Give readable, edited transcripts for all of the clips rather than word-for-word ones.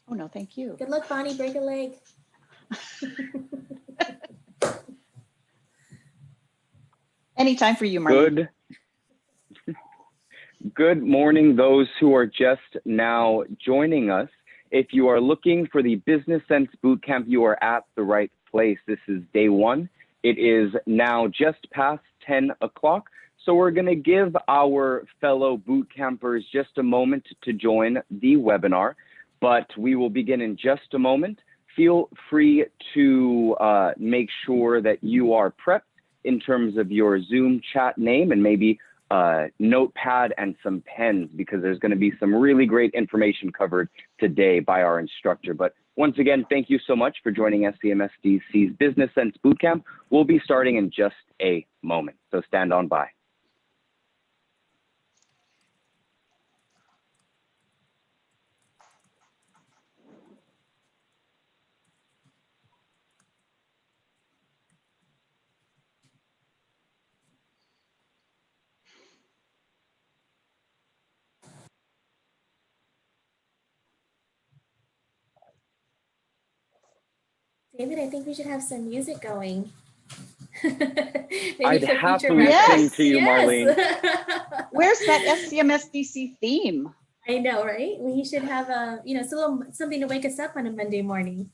Oh, no, thank you. Good luck, Bonnie. Break a leg. Anytime for you, Marlene. Good morning, those who are just now joining us. If you are looking for the Business Sense Bootcamp, you are at the right place. This is day one. It is now just past 10 o'clock. So we're going to give our fellow boot campers just a moment to join the webinar, but we will begin in just a moment. Feel free to make sure that you are prepped in terms of your Zoom chat name and maybe notepad and some pens, because there's going to be some really great information covered today by our instructor. But once again, thank you so much for joining SCMSDC's Business Sense Bootcamp. We'll be starting in just a moment, so stand on by. David, I think we should have some music going. I'd happily sing to you, Marlene. Where's that SCMSDC theme? I know, right? We should have a, it's a little something to wake us up on a Monday morning.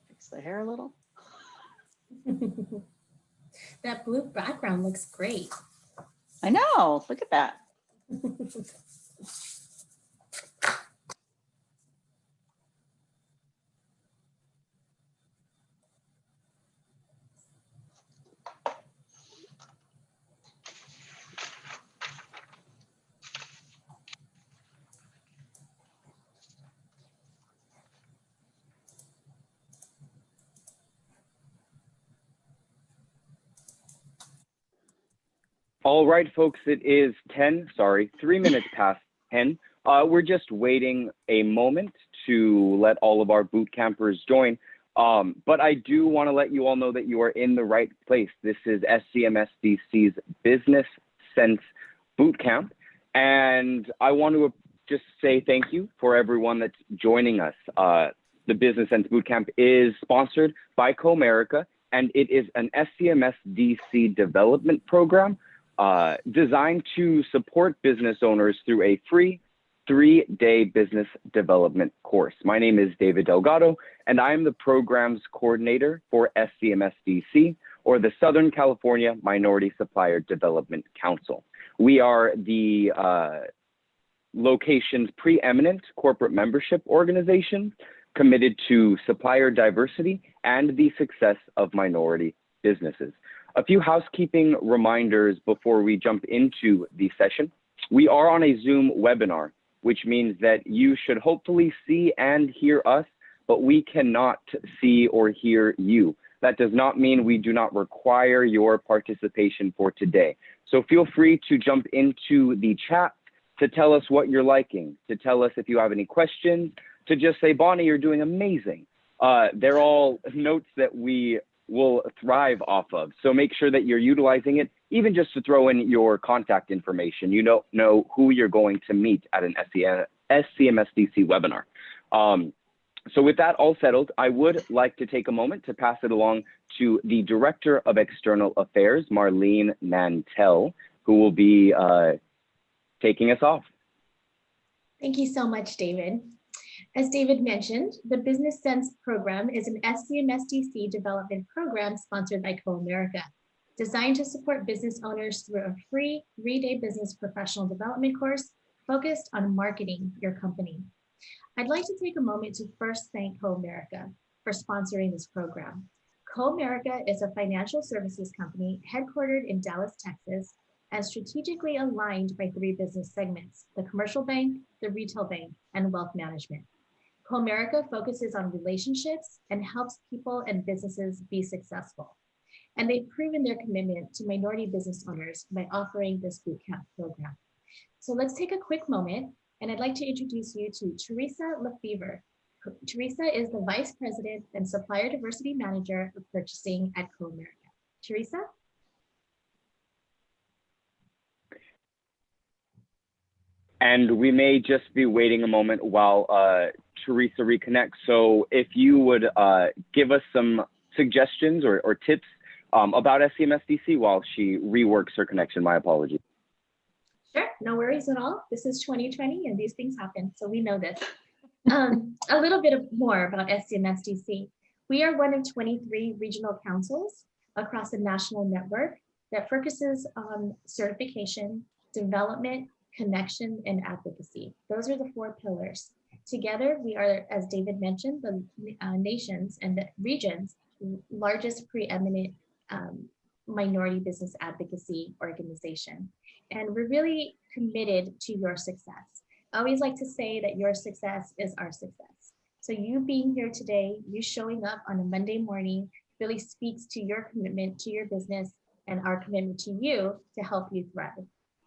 Fix the hair a little. That blue background looks great. I know, look at that. All right, folks, it is 3 minutes past 10. We're just waiting a moment to let all of our boot campers join. But I do want to let you all know that you are in the right place. This is SCMSDC's Business Sense Bootcamp. And I want to just say thank you for everyone that's joining us. The Business Sense Bootcamp is sponsored by Comerica, and it is an SCMSDC development program designed to support business owners through a free 3-day business development course. My name is David Delgado, and I am the program's coordinator for SCMSDC, or the Southern California Minority Supplier Development Council. We are the location's preeminent corporate membership organization committed to supplier diversity and the success of minority businesses. A few housekeeping reminders before we jump into the session. We are on a Zoom webinar, which means that you should hopefully see and hear us, but we cannot see or hear you. That does not mean we do not require your participation for today. So feel free to jump into the chat to tell us what you're liking, to tell us if you have any questions, to just say, Bonnie, you're doing amazing. They're all notes that we will thrive off of. So make sure that you're utilizing it, even just to throw in your contact information. You don't know who you're going to meet at an SCMSDC webinar. So with that all settled, I would like to take a moment to pass it along to the Director of External Affairs, Marlene Mantell, who will be taking us off. Thank you so much, David. As David mentioned, the Business Sense program is an SCMSDC development program sponsored by Comerica, designed to support business owners through a free 3-day business professional development course focused on marketing your company. I'd like to take a moment to first thank Comerica for sponsoring this program. Comerica is a financial services company headquartered in Dallas, Texas, and strategically aligned by 3 business segments: the commercial bank, the retail bank, and wealth management. Comerica focuses on relationships and helps people and businesses be successful. And they've proven their commitment to minority business owners by offering this bootcamp program. So let's take a quick moment, and I'd like to introduce you to Teresa Lefevre. Teresa is the Vice President and Supplier Diversity Manager of Purchasing at Comerica. Teresa? And we may just be waiting a moment while Teresa reconnects. So if you would give us some suggestions or tips about SCMSDC while she reworks her connection. My apologies. Sure, no worries at all. This is 2020 and these things happen, so we know this. A little bit more about SCMSDC. We are one of 23 regional councils across a national network that focuses on certification, development, connection, and advocacy. Those are the 4 pillars. Together, we are, as David mentioned, the nations and the regions' largest preeminent minority business advocacy organization. And we're really committed to your success. I always like to say that your success is our success. So you being here today, you showing up on a Monday morning really speaks to your commitment to your business and our commitment to you to help you thrive.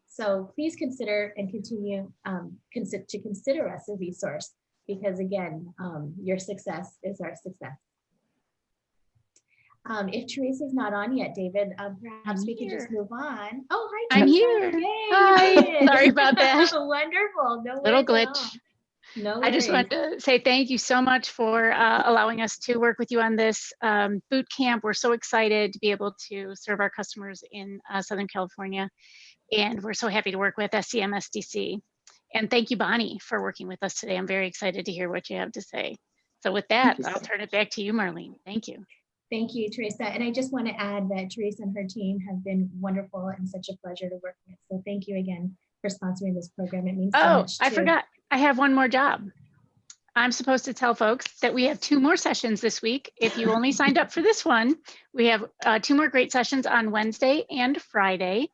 So please consider and continue to consider us a resource, because again, your success is our success. If Teresa's not on yet, David, perhaps we could just move on. Oh, hi, I'm Teresa. here. Yay, Hi. you did. Sorry about that. Wonderful. No Little worries at all. glitch. No I just worries. wanted to say thank you so much for allowing us to work with you on this boot camp. We're so excited to be able to serve our customers in Southern California, and we're so happy to work with SCMSDC. And thank you, Bonnie, for working with us today. I'm very excited to hear what you have to say. So with that, I'll turn it back to you, Marlene. Thank you. Thank you, Teresa. And I just want to add that Teresa and her team have been wonderful and such a pleasure to work with. So thank you again for sponsoring this program. It means so much. I forgot. I have one more job. I'm supposed to tell folks that we have 2 more sessions this week. If you only signed up for this one, we have 2 more great sessions on Wednesday and Friday.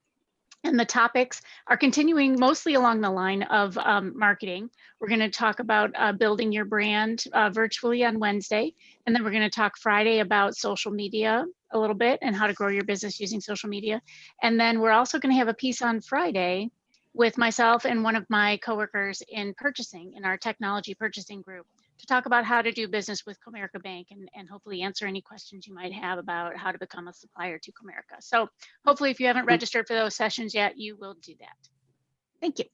And the topics are continuing mostly along the line of marketing. We're going to talk about building your brand virtually on Wednesday. And then we're going to talk Friday about social media a little bit and how to grow your business using social media. And then we're also going to have a piece on Friday with myself and one of my coworkers in purchasing, in our technology purchasing group, to talk about how to do business with Comerica Bank and hopefully answer any questions you might have about how to become a supplier to Comerica. So hopefully if you haven't registered for those sessions yet, you will do that. Thank you.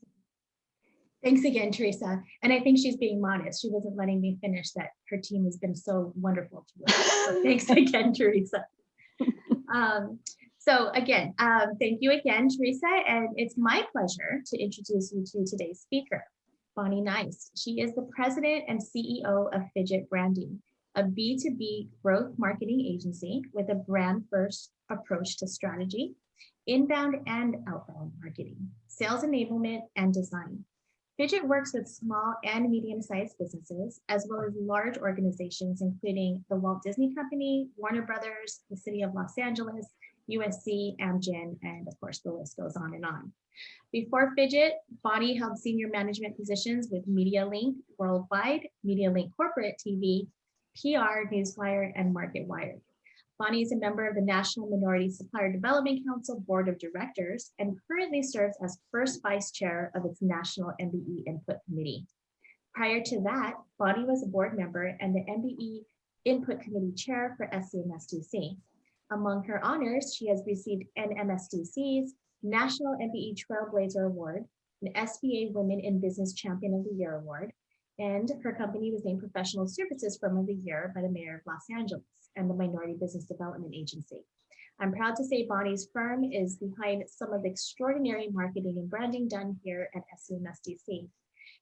Thanks again, Teresa. And I think she's being modest. She wasn't letting me finish that. Her team has been so wonderful to work with. So thanks again, Teresa. So again, thank you again, Teresa. And it's my pleasure to introduce you to today's speaker, Bonnie Nijst. She is the president and CEO of Fidget Branding, a B2B growth marketing agency with a brand-first approach to strategy, inbound and outbound marketing, sales enablement, and design. Fidget works with small and medium-sized businesses, as well as large organizations, including the Walt Disney Company, Warner Brothers, the City of Los Angeles, USC, Amgen, and of course, the list goes on and on. Before Fidget, Bonnie held senior management positions with MediaLink Worldwide, MediaLink Corporate TV, PR, Newswire, and MarketWire. Bonnie is a member of the National Minority Supplier Development Council Board of Directors and currently serves as first vice chair of its National MBE Input Committee. Prior to that, Bonnie was a board member and the MBE Input Committee chair for SCMSDC. Among her honors, she has received NMSDC's National MBE Trailblazer Award, an SBA Women in Business Champion of the Year Award, and her company was named Professional Services Firm of the Year by the Mayor of Los Angeles and the Minority Business Development Agency. I'm proud to say Bonnie's firm is behind some of the extraordinary marketing and branding done here at SCMSDC.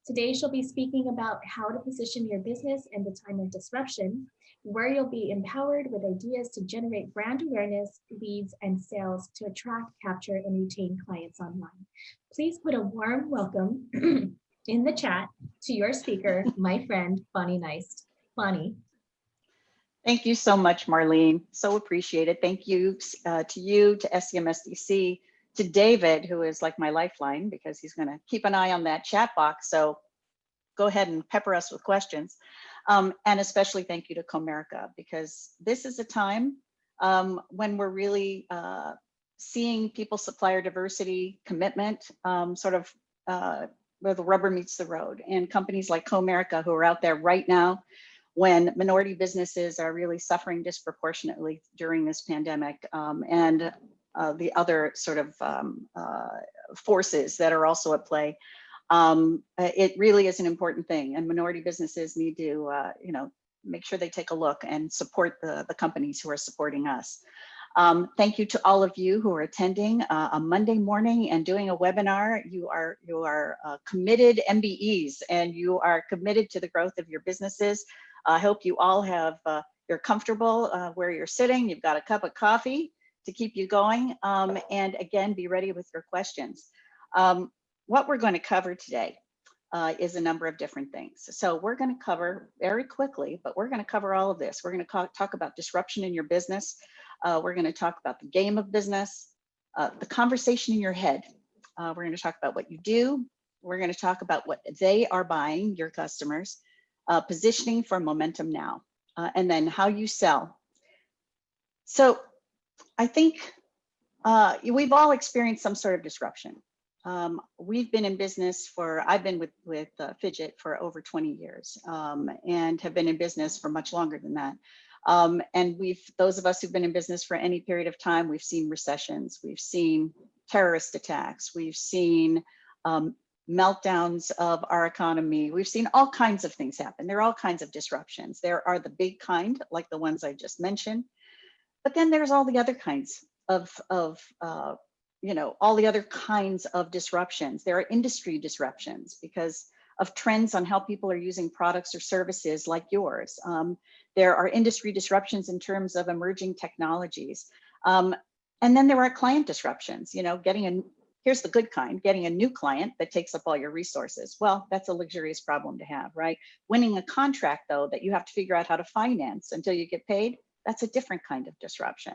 Today, she'll be speaking about how to position your business in the time of disruption, where you'll be empowered with ideas to generate brand awareness, leads, and sales to attract, capture, and retain clients online. Please put a warm welcome in the chat to your speaker, my friend, Bonnie Nijst. Bonnie. Thank you so much, Marlene. So appreciated. Thank you to you, to SCMSDC, to David, who is like my lifeline, because he's going to keep an eye on that chat box. So go ahead and pepper us with questions. And especially thank you to Comerica, because this is a time when we're really seeing people supplier diversity commitment sort of where the rubber meets the road, and companies like Comerica who are out there right now when minority businesses are really suffering disproportionately during this pandemic, and the other sort of forces that are also at play. It really is an important thing, and minority businesses need to, make sure they take a look and support the companies who are supporting us. Thank you to all of you who are attending a Monday morning and doing a webinar. You are committed MBEs, and you are committed to the growth of your businesses. I hope you all have, you're comfortable where you're sitting. You've got a cup of coffee to keep you going. And again, be ready with your questions. What we're going to cover today is a number of different things. So we're going to cover very quickly, but we're going to cover all of this. We're going to talk about disruption in your business. We're going to talk about the game of business, the conversation in your head. We're going to talk about what you do. We're going to talk about what they are buying, your customers, positioning for momentum now, and then how you sell. So I think we've all experienced some sort of disruption. We've been in business I've been with Fidget for over 20 years, and have been in business for much longer than that. And those of us who've been in business for any period of time, we've seen recessions, we've seen terrorist attacks, we've seen meltdowns of our economy. We've seen all kinds of things happen. There are all kinds of disruptions. There are the big kind, like the ones I just mentioned, but then there's all the other kinds of all the other kinds of disruptions. There are industry disruptions because of trends on how people are using products or services like yours. There are industry disruptions in terms of emerging technologies. And then there are client disruptions, here's the good kind, getting a new client that takes up all your resources. Well, that's a luxurious problem to have, right? Winning a contract, though, that you have to figure out how to finance until you get paid, that's a different kind of disruption.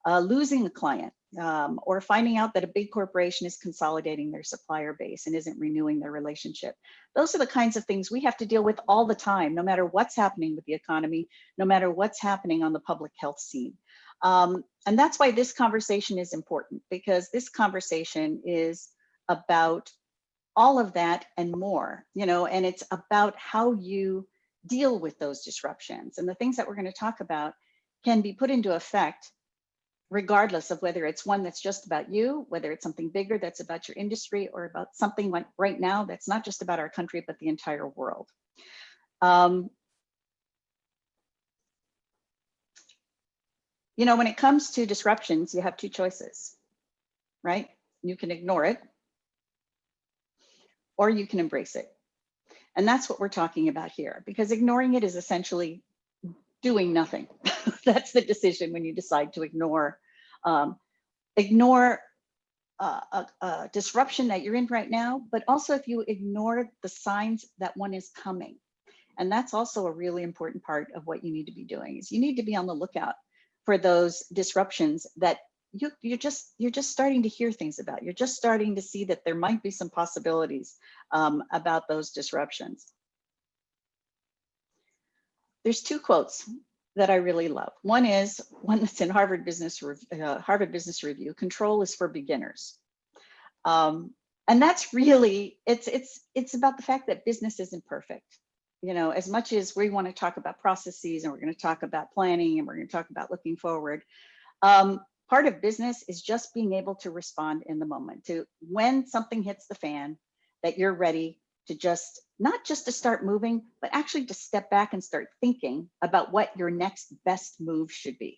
Losing a client, or finding out that a big corporation is consolidating their supplier base and isn't renewing their relationship. Those are the kinds of things we have to deal with all the time, no matter what's happening with the economy, no matter what's happening on the public health scene. And that's why this conversation is important, because this conversation is about all of that and more, and it's about how you deal with those disruptions. And the things that we're going to talk about can be put into effect regardless of whether it's one that's just about you, whether it's something bigger that's about your industry, or about something like right now that's not just about our country, but the entire world. When it comes to disruptions, you have two choices, right? You can ignore it, or you can embrace it. And that's what we're talking about here, because ignoring it is essentially doing nothing. That's the decision when you decide to ignore a disruption that you're in right now, but also if you ignore the signs that one is coming. And that's also a really important part of what you need to be doing, is you need to be on the lookout for those disruptions that you're just starting to hear things about. You're just starting to see that there might be some possibilities about those disruptions. There's two quotes that I really love. One is one that's in Harvard Business Review. Control is for beginners. And that's really, it's about the fact that business isn't perfect. As much as we want to talk about processes, and we're going to talk about planning, and we're going to talk about looking forward, part of business is just being able to respond in the moment, to when something hits the fan, that you're ready to not just to start moving, but actually to step back and start thinking about what your next best move should be.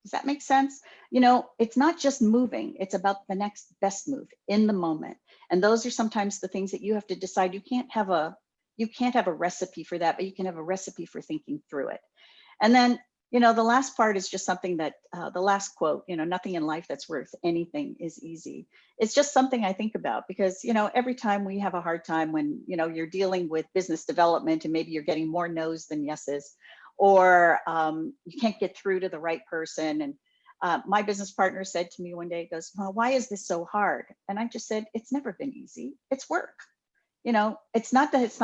Does that make sense? It's not just moving, it's about the next best move in the moment. And those are sometimes the things that you have to decide. You can't have a recipe for that, but you can have a recipe for thinking through it. And then, the last part is just something that, the last quote, nothing in life that's worth anything is easy. It's just something I think about, because, every time we have a hard time when, you're dealing with business development and maybe you're getting more no's than yeses, or you can't get through to the right person. And My business partner said to me one day, he goes, well, why is this so hard? And I just said, it's never been easy. It's work. You know, it's not that it's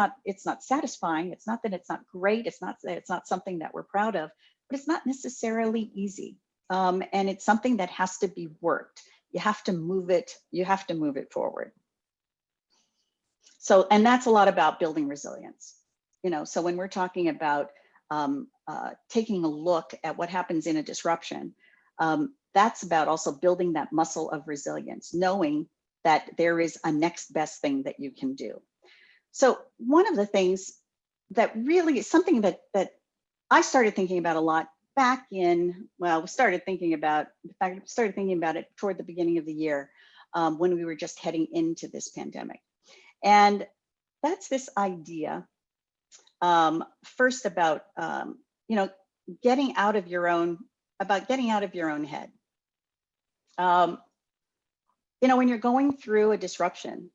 not satisfying. It's not that it's not great. It's not that it's not something that we're proud of, but it's not necessarily easy. And it's something that has to be worked. You have to move it. You have to move it forward. So, and that's a lot about building resilience. You know, so when we're talking about taking a look at what happens in a disruption, that's about also building that muscle of resilience, knowing that there is a next best thing that you can do. So one of the things that really is something that I started thinking about a lot back in, well, we started thinking about it toward the beginning of the year when we were just heading into this pandemic. And that's this idea first about, you know, getting out of your own head. You know, when you're going through a disruption,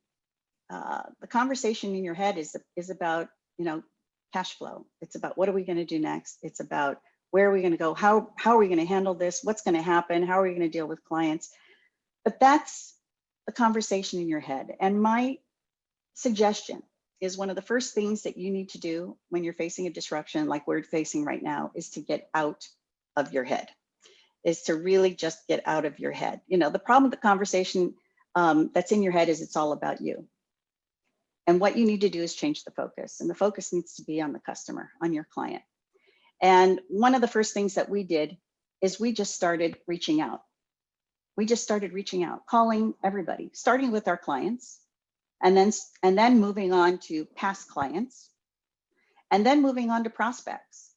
the conversation in your head is about, you know, cash flow. It's about what are we going to do next? It's about where are we going to go? How are we going to handle this? What's going to happen? How are we going to deal with clients? But that's the conversation in your head. And my suggestion is one of the first things that you need to do when you're facing a disruption like we're facing right now is to get out of your head, is to really just get out of your head. You know, the problem with the conversation that's in your head is it's all about you. And what you need to do is change the focus, and the focus needs to be on the customer, on your client. And one of the first things that we did is we just started reaching out. We just started reaching out, calling everybody, starting with our clients, and then moving on to past clients, and then moving on to prospects.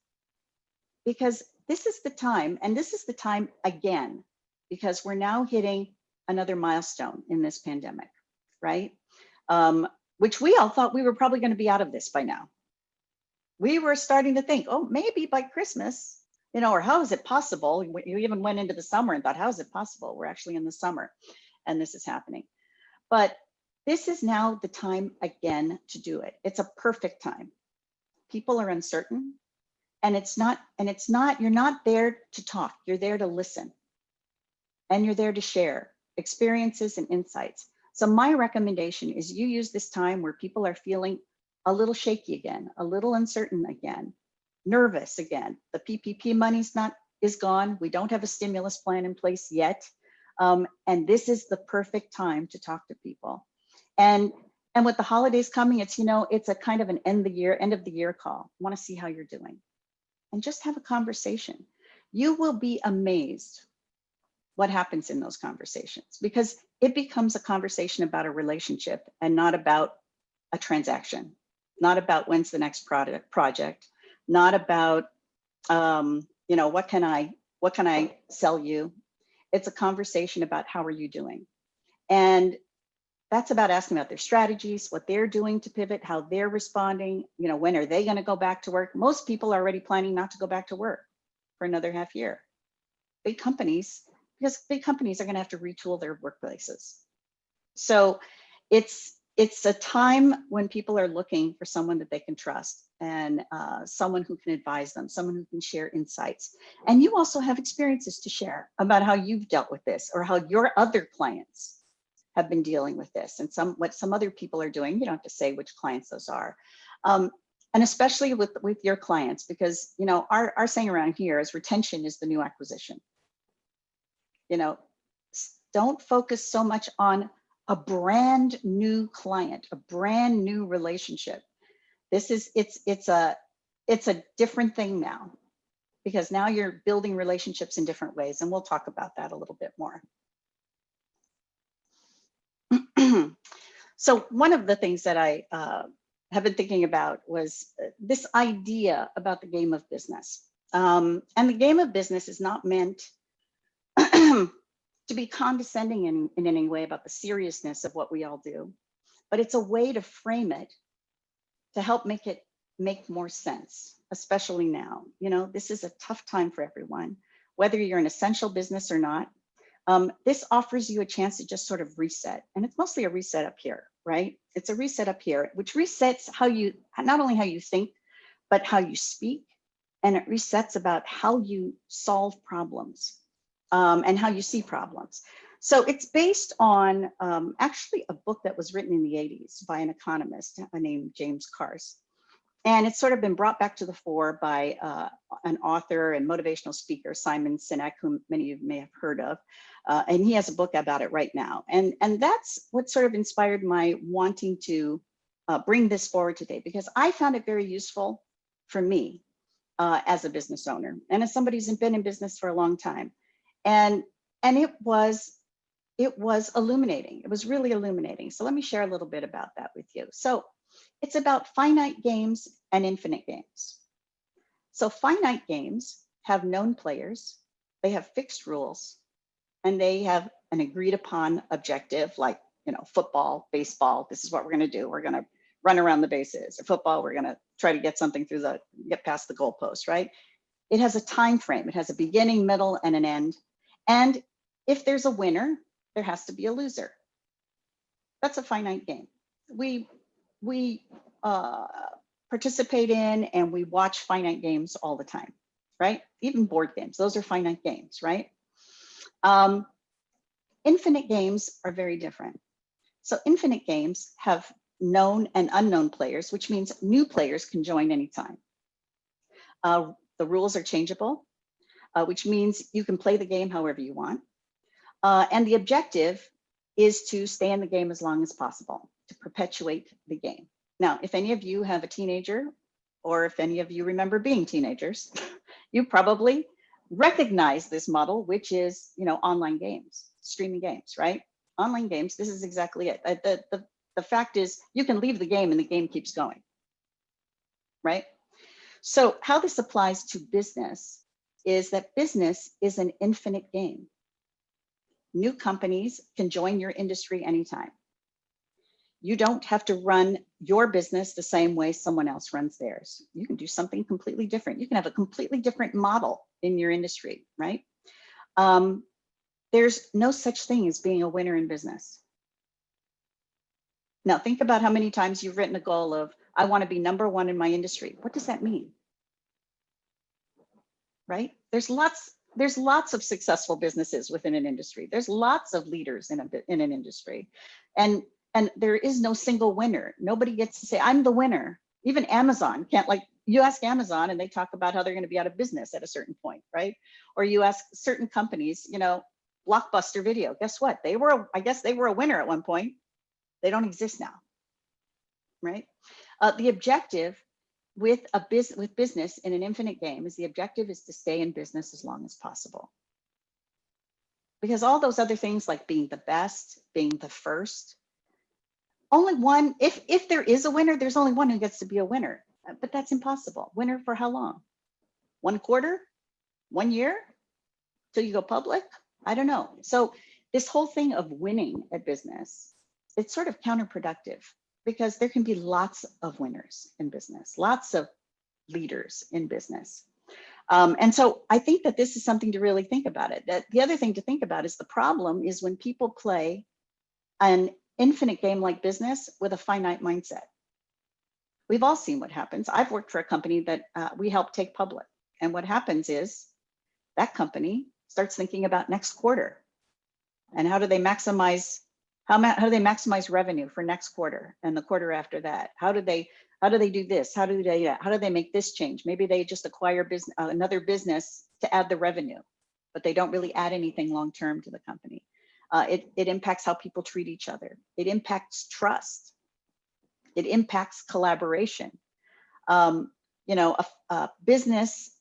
Because this is the time, and this is the time again, because we're now hitting another milestone in this pandemic, right? Which we all thought we were probably going to be out of this by now. We were starting to think, oh, maybe by Christmas, you know, or how is it possible? You even went into the summer and thought, how is it possible? We're actually in the summer and this is happening. But this is now the time again to do it. It's a perfect time. People are uncertain, and you're not there to talk, you're there to listen. And you're there to share experiences and insights. So my recommendation is you use this time where people are feeling a little shaky again, a little uncertain again, nervous again. The PPP money's is gone. We don't have a stimulus plan in place yet. And this is the perfect time to talk to people. And with the holidays coming, it's, you know, it's a kind of an end of the year call. I want to see how you're doing. And just have a conversation. You will be amazed what happens in those conversations, because it becomes a conversation about a relationship and not about a transaction, not about when's the next project, not about, you know, what can I sell you? It's a conversation about how are you doing? And that's about asking about their strategies, what they're doing to pivot, how they're responding, you know, when are they going to go back to work? Most people are already planning not to go back to work for another half year. Big companies are going to have to retool their workplaces. So it's a time when people are looking for someone that they can trust, and someone who can advise them, someone who can share insights. And you also have experiences to share about how you've dealt with this or how your other clients have been dealing with this, and what some other people are doing. You don't have to say which clients those are. And especially with your clients, because, you know, our saying around here is retention is the new acquisition. You know, don't focus so much on a brand new client, a brand new relationship. It's a different thing now, because now you're building relationships in different ways. And we'll talk about that a little bit more. So one of the things that I have been thinking about was this idea about the game of business. And the game of business is not meant to be condescending in any way about the seriousness of what we all do, but it's a way to frame it to help make it make more sense, especially now. You know, this is a tough time for everyone, whether you're an essential business or not. This offers you a chance to just sort of reset, and it's mostly a reset up here, right? It's a reset up here, which resets not only how you think, but how you speak, and it resets about how you solve problems. and how you see problems. So it's based on actually a book that was written in the 80s by an economist named James Cars. And it's sort of been brought back to the fore by an author and motivational speaker, Simon Sinek, whom many of you may have heard of. And he has a book about it right now. And that's what sort of inspired my wanting to bring this forward today, because I found it very useful for me as a business owner and as somebody who's been in business for a long time. And it was illuminating. It was really illuminating. So let me share a little bit about that with you. So it's about finite games and infinite games. So finite games have known players, they have fixed rules, and they have an agreed upon objective, like, you know, football, baseball, this is what we're going to do. We're going to run around the bases. Or football, we're going to try to get something get past the goalpost, right? It has a time frame. It has a beginning, middle, and an end. And if there's a winner, there has to be a loser. That's a finite game. We participate in and we watch finite games all the time, right? Even board games, those are finite games, right? Infinite games are very different. So infinite games have known and unknown players, which means new players can join anytime. The rules are changeable, which means you can play the game however you want. And the objective is to stay in the game as long as possible, to perpetuate the game. Now, if any of you have a teenager, or if any of you remember being teenagers, you probably recognize this model, which is, you know, online games, streaming games, right? Online games, this is exactly it. The fact is, you can leave the game and the game keeps going, right? So how this applies to business is that business is an infinite game. New companies can join your industry anytime. You don't have to run your business the same way someone else runs theirs. You can do something completely different. You can have a completely different model in your industry, right? There's no such thing as being a winner in business. Now, think about how many times you've written a goal of, I want to be #1 in my industry. What does that mean? Right? There's lots of successful businesses within an industry. There's lots of leaders in an industry. And there is no single winner. Nobody gets to say, I'm the winner. Even Amazon can't, like, you ask Amazon and they talk about how they're going to be out of business at a certain point, right? Or you ask certain companies, you know, Blockbuster Video, guess what? I guess they were a winner at one point. They don't exist now, right? The objective with business in an infinite game is the objective is to stay in business as long as possible. Because all those other things like being the best, being the first, only one, if there is a winner, there's only one who gets to be a winner, but that's impossible. Winner for how long? 1 quarter? 1 year? Till you go public? I don't know. So this whole thing of winning at business, it's sort of counterproductive because there can be lots of winners in business, lots of leaders in business. And so I think that this is something to really think about it. That the other thing to think about is the problem is when people play an infinite game like business with a finite mindset. We've all seen what happens. I've worked for a company that we helped take public. And what happens is that company starts thinking about next quarter and how do they maximize revenue for next quarter and the quarter after that? How do they do this? How do they make this change? Maybe they just acquire another business to add the revenue, but they don't really add anything long-term to the company. It impacts how people treat each other. It impacts trust. It impacts collaboration. You know, a business,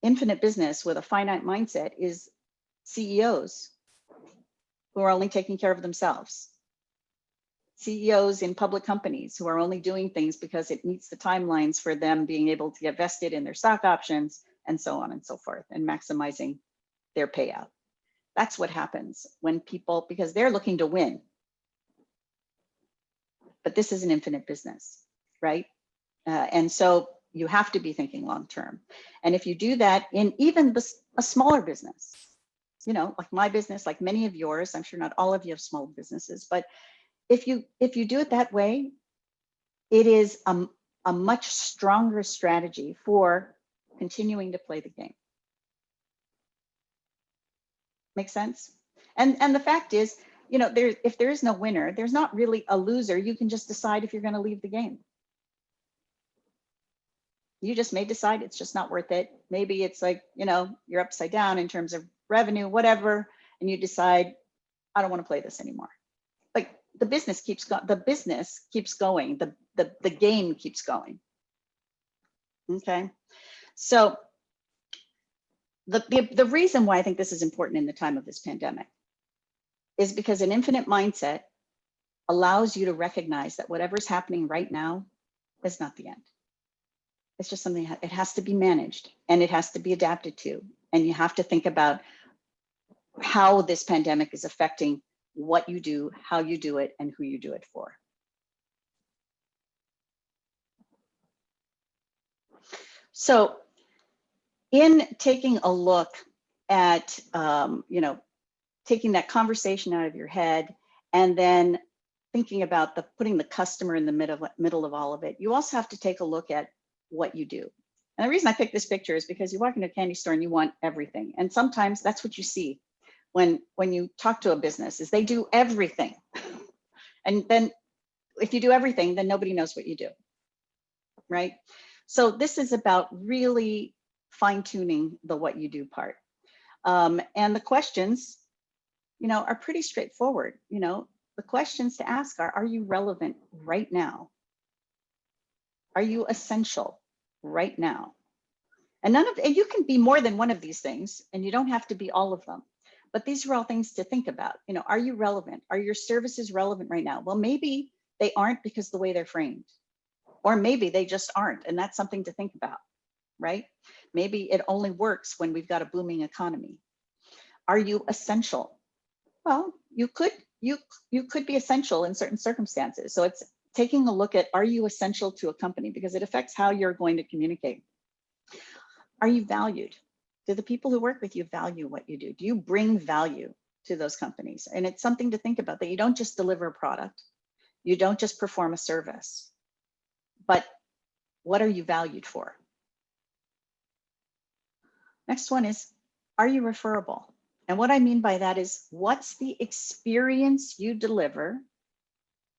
infinite business with a finite mindset is CEOs who are only taking care of themselves. CEOs in public companies who are only doing things because it meets the timelines for them being able to get vested in their stock options and so on and so forth, and maximizing their payout. That's what happens when people, because they're looking to win. But this is an infinite business, right? And so you have to be thinking long-term. And if you do that in even a smaller business, you know, like my business, like many of yours, I'm sure not all of you have small businesses, but if you do it that way, it is a much stronger strategy for continuing to play the game. Make sense? And the fact is, if there is no winner, there's not really a loser. You can just decide if you're going to leave the game. You just may decide it's just not worth it. Maybe it's like, you're upside down in terms of revenue, whatever, and you decide, I don't want to play this anymore. Like the business keeps going, the game keeps going. Okay. So the reason why I think this is important in the time of this pandemic is because an infinite mindset allows you to recognize that whatever's happening right now is not the end. It's just something, it has to be managed and it has to be adapted to. And you have to think about how this pandemic is affecting what you do, how you do it, and who you do it for. So in taking a look at, taking that conversation out of your head and then thinking about putting the customer in the middle of all of it, you also have to take a look at what you do. And the reason I picked this picture is because you walk into a candy store and you want everything. And sometimes that's what you see when you talk to a business, is they do everything. And then if you do everything, then nobody knows what you do, right? So this is about really fine-tuning the what you do part. And the questions, are pretty straightforward. The questions to ask are you relevant right now? Are you essential right now? And you can be more than one of these things, and you don't have to be all of them. But these are all things to think about. Are you relevant? Are your services relevant right now? Well, maybe they aren't because of the way they're framed, or maybe they just aren't, and that's something to think about, right? Maybe it only works when we've got a booming economy. Are you essential? Well, you could be essential in certain circumstances. So it's taking a look at, are you essential to a company? Because it affects how you're going to communicate. Are you valued? Do the people who work with you value what you do? Do you bring value to those companies? And it's something to think about, that you don't just deliver a product, you don't just perform a service, but what are you valued for? Next one is, are you referable? And what I mean by that is, what's the experience you deliver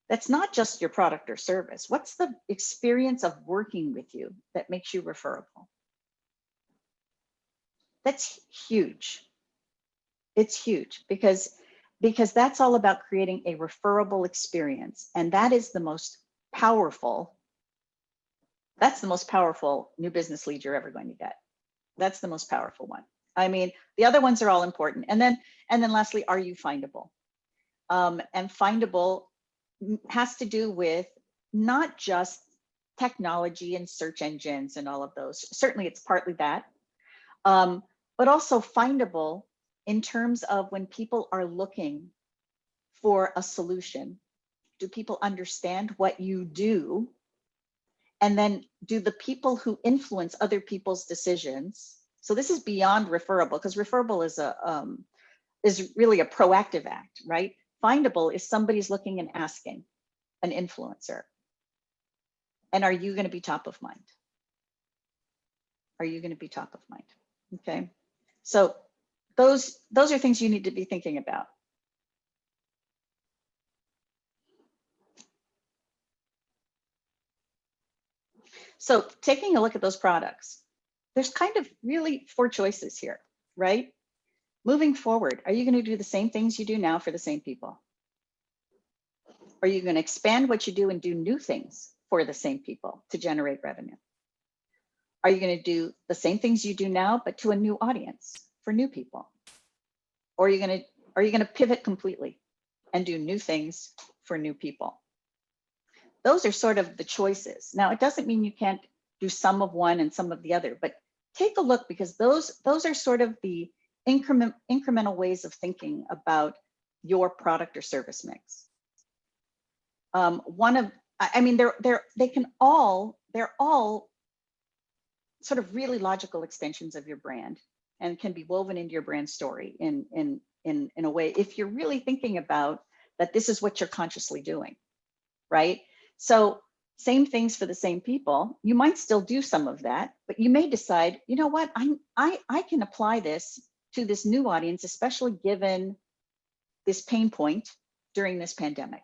that's not just your product or service? What's the experience of working with you that makes you referable? That's huge. It's huge because that's all about creating a referable experience. And that is the most powerful, new business lead you're ever going to get. That's the most powerful one. I mean, the other ones are all important. And then lastly, are you findable? And findable has to do with not just technology and search engines and all of those. Certainly it's partly that, but also findable in terms of when people are looking for a solution. Do people understand what you do? And then do the people who influence other people's decisions? So this is beyond referable, because referable is really a proactive act, right? Findable is somebody's looking and asking, an influencer. And are you going to be top of mind? Are you going to be top of mind? Okay. So those are things you need to be thinking about. So taking a look at those products, there's kind of really 4 choices here, right? Moving forward, are you going to do the same things you do now for the same people? Are you going to expand what you do and do new things for the same people to generate revenue? Are you going to do the same things you do now, but to a new audience for new people? Or are you going to pivot completely and do new things for new people? Those are sort of the choices. Now, it doesn't mean you can't do some of one and some of the other, but take a look, because those are sort of the incremental ways of thinking about your product or service mix. They're all sort of really logical extensions of your brand and can be woven into your brand story in a way, if you're really thinking about that this is what you're consciously doing, right? So same things for the same people. You might still do some of that, but you may decide, you know what, I can apply this to this new audience, especially given this pain point during this pandemic.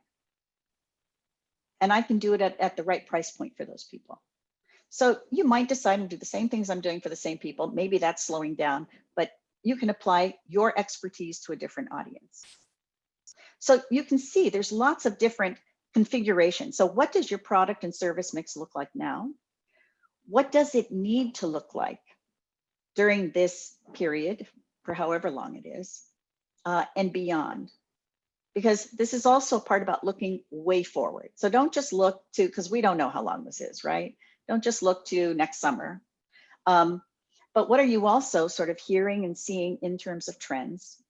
And I can do it at the right price point for those people. So you might decide to do the same things I'm doing for the same people. Maybe that's slowing down, but you can apply your expertise to a different audience. So you can see there's lots of different configurations. So what does your product and service mix look like now? What does it need to look like during this period, for however long it is, and beyond? Because this is also a part about looking way forward. So don't just look to, because we don't know how long this is, right? Don't just look to next summer. But what are you also sort of hearing and seeing in terms of trends?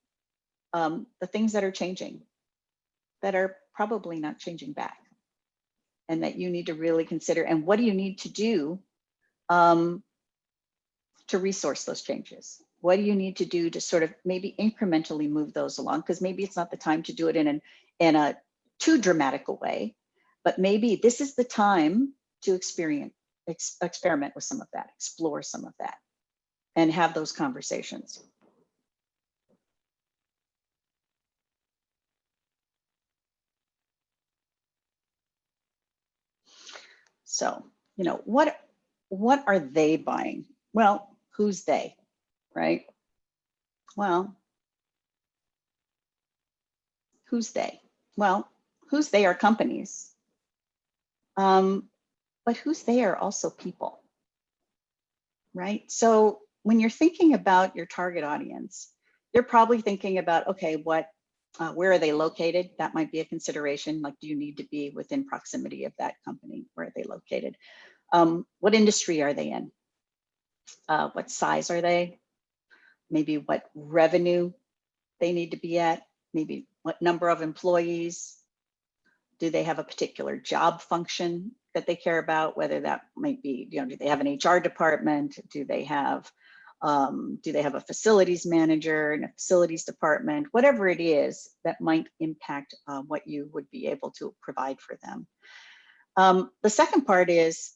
The things that are changing, that are probably not changing back, and that you need to really consider. And what do you need to do to resource those changes? What do you need to do to sort of maybe incrementally move those along? Because maybe it's not the time to do it in a too dramatic a way, but maybe this is the time to experiment with some of that, explore some of that, and have those conversations. So, you know, what are they buying? Well, who's they, right? Well, who's they? Well, who's they are companies, but who's they are also people, right? So when you're thinking about your target audience, you're probably thinking about, okay, where are they located? That might be a consideration. Like, do you need to be within proximity of that company? Where are they located? What industry are they in? What size are they? Maybe what revenue they need to be at? Maybe what number of employees? Do they have a particular job function that they care about? Whether that might be, you know, do they have an HR department? Do they have a facilities manager and a facilities department? Whatever it is that might impact what you would be able to provide for them. The second part is,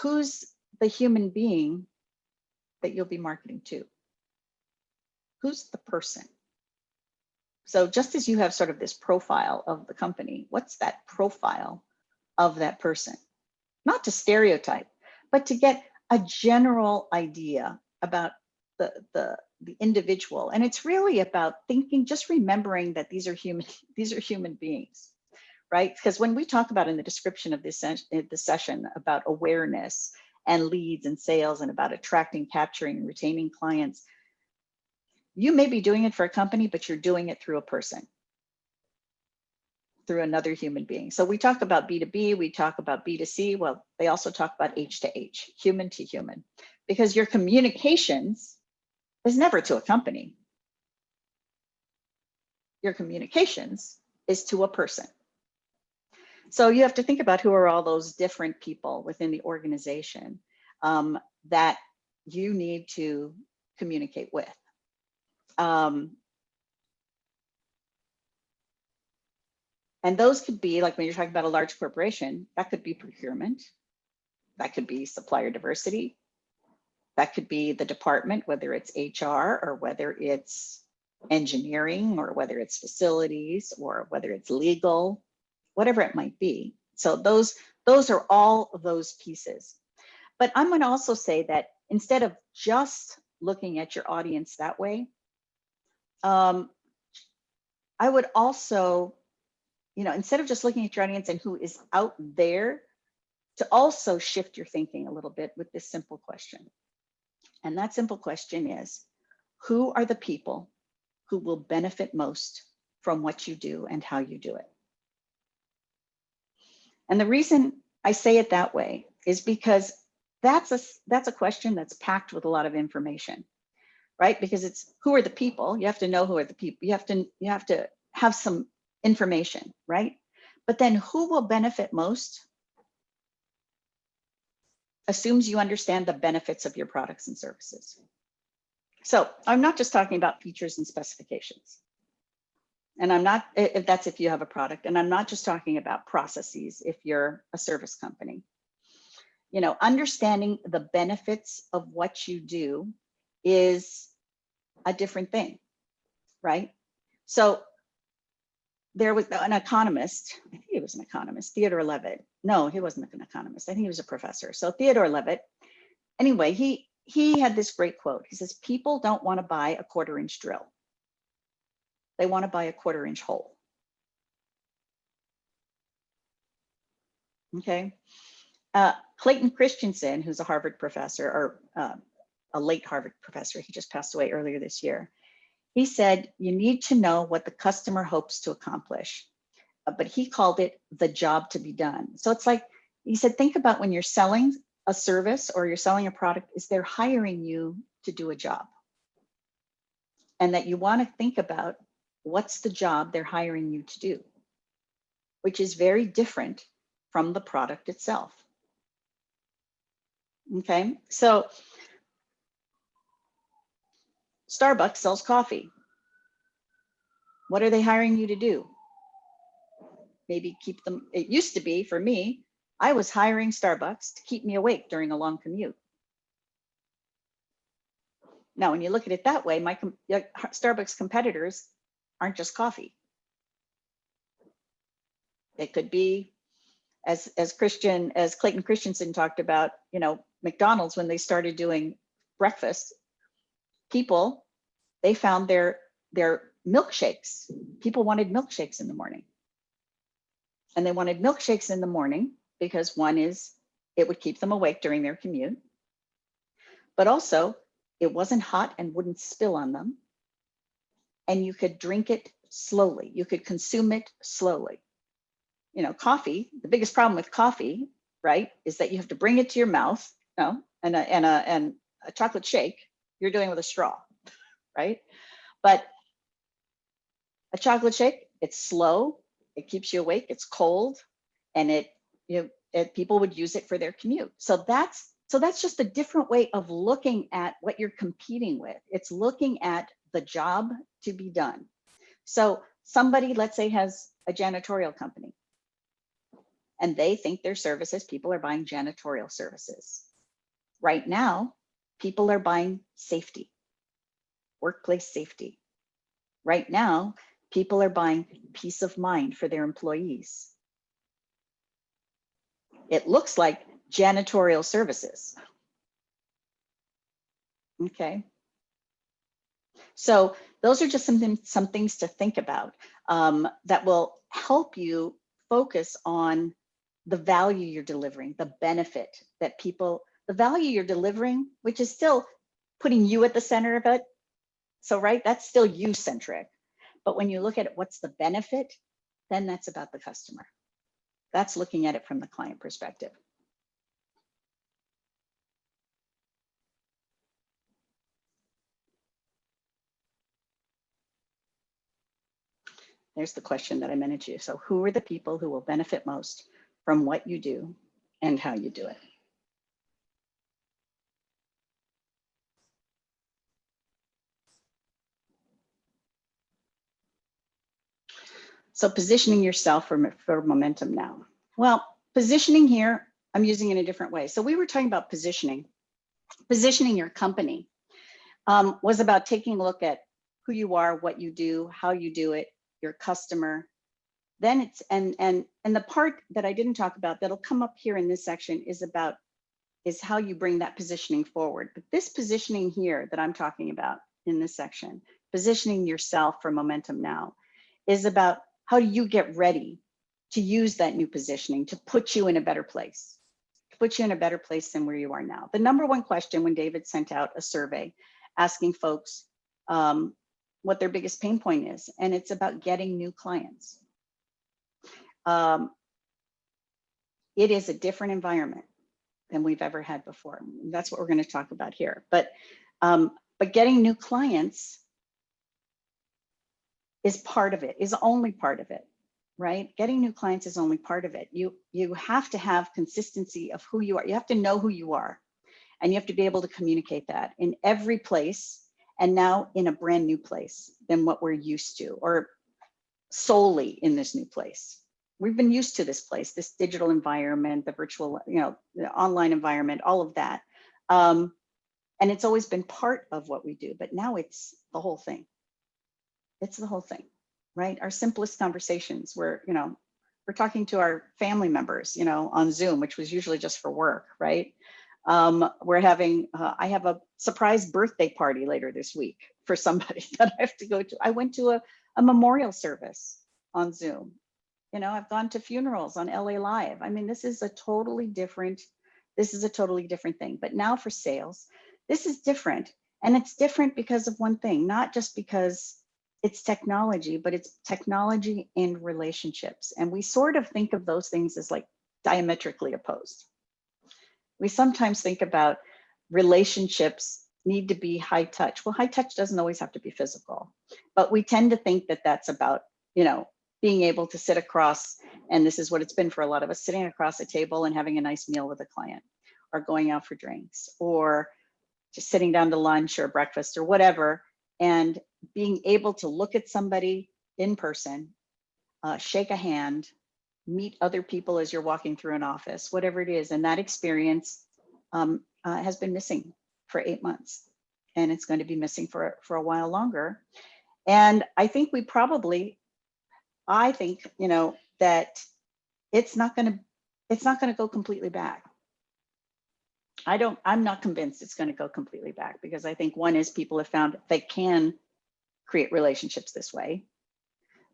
who's the human being that you'll be marketing to? Who's the person? So just as you have sort of this profile of the company, what's that profile of that person? Not to stereotype, but to get a general idea about the individual. And it's really about thinking, just remembering that these are human beings, right? Because when we talk about in the description of this session about awareness and leads and sales and about attracting, capturing, and retaining clients, you may be doing it for a company, but you're doing it through a person, through another human being. So we talk about B2B, we talk about B2C. Well, they also talk about H to H, human to human, because your communications is never to a company. Your communications is to a person. So you have to think about who are all those different people within the organization that you need to communicate with. And those could be, like when you're talking about a large corporation, that could be procurement, that could be supplier diversity, that could be the department, whether it's HR or whether it's engineering or whether it's facilities or whether it's legal, whatever it might be. So those are all of those pieces. But I'm going to also say that instead of just looking at your audience that way, I would also, you know, instead of just looking at your audience and who is out there, to also shift your thinking a little bit with this simple question. And that simple question is, who are the people who will benefit most from what you do and how you do it? And the reason I say it that way is because that's a question that's packed with a lot of information, right? Because it's, who are the people? You have to know who are the people. You have to have some information, right? But then who will benefit most assumes you understand the benefits of your products and services. So I'm not just talking about features and specifications. And I'm not, if you have a product, and I'm not just talking about processes if you're a service company. You know, understanding the benefits of what you do is a different thing, right? So there was an economist, I think he was an economist, Theodore Levitt. No, he wasn't an economist. I think he was a professor. So Theodore Levitt, anyway, he had this great quote. He says, people don't want to buy a 1/4-inch drill. They want to buy a 1/4-inch hole. Okay. Clayton Christensen, who's a Harvard professor, or a late Harvard professor, he just passed away earlier this year. He said, you need to know what the customer hopes to accomplish, but he called it the job to be done. So it's like, he said, think about when you're selling a service or you're selling a product, is they're hiring you to do a job. And that you want to think about what's the job they're hiring you to do, which is very different from the product itself. Okay, so Starbucks sells coffee. What are they hiring you to do? Maybe keep them, it used to be for me, I was hiring Starbucks to keep me awake during a long commute. Now, when you look at it that way, my Starbucks competitors aren't just coffee. It could be, as Clayton Christensen talked about, you know, McDonald's, when they started doing breakfast, people, they found their milkshakes. People wanted milkshakes in the morning. And they wanted milkshakes in the morning because one is, it would keep them awake during their commute, but also it wasn't hot and wouldn't spill on them. And you could drink it slowly. You could consume it slowly. You know, coffee, the biggest problem with coffee, right, is that you have to bring it to your mouth, you know, and a chocolate shake, you're doing with a straw, right? But a chocolate shake, it's slow, it keeps you awake, it's cold, and people would use it for their commute. So that's just a different way of looking at what you're competing with. It's looking at the job to be done. So somebody, let's say, has a janitorial company, and they think their services, people are buying janitorial services. Right now, people are buying safety, workplace safety. Right now, people are buying peace of mind for their employees. It looks like janitorial services. Okay. So those are just some things to think about that will help you focus on the value you're delivering, the benefit that people, the value you're delivering, which is still putting you at the center of it. So, right, that's still you centric. But when you look at it, what's the benefit, then that's about the customer. That's looking at it from the client perspective. There's the question that I mentioned to you. So who are the people who will benefit most from what you do and how you do it? So positioning yourself for momentum now. Well, positioning here, I'm using in a different way. So we were talking about positioning. Positioning your company was about taking a look at who you are, what you do, how you do it, your customer. Then it's, and the part that I didn't talk about that'll come up here in this section is how you bring that positioning forward. But this positioning here that I'm talking about in this section, positioning yourself for momentum now, is about how do you get ready to use that new positioning to put you in a better place, than where you are now. The number one question when David sent out a survey asking folks what their biggest pain point is, and it's about getting new clients. It is a different environment than we've ever had before. That's what we're going to talk about here. But getting new clients is part of it, is only part of it, right? Getting new clients is only part of it. You have to have consistency of who you are. You have to know who you are, and you have to be able to communicate that in every place, and now in a brand new place than what we're used to, or solely in this new place. We've been used to this place, this digital environment, the virtual, the online environment, all of that. And it's always been part of what we do, but now it's the whole thing. It's the whole thing, right? Our simplest conversations where, we're talking to our family members, on Zoom, which was usually just for work, right? We're having, I have a surprise birthday party later this week for somebody that I have to go to. I went to a memorial service on Zoom. I've gone to funerals on LA Live. I mean, this is a totally different thing. But now for sales, this is different. And it's different because of one thing, not just because it's technology, but it's technology and relationships. And we sort of think of those things as like diametrically opposed. We sometimes think about relationships need to be high touch. Well, high touch doesn't always have to be physical, but we tend to think that that's about, being able to sit across, and this is what it's been for a lot of us, sitting across a table and having a nice meal with a client, or going out for drinks, or just sitting down to lunch or breakfast or whatever, and being able to look at somebody in person, shake a hand, meet other people as you're walking through an office, whatever it is. And that experience has been missing for 8 months, and it's going to be missing for a while longer. And I think that it's not going to go completely back. I'm not convinced it's going to go completely back, because I think one is people have found they can create relationships this way.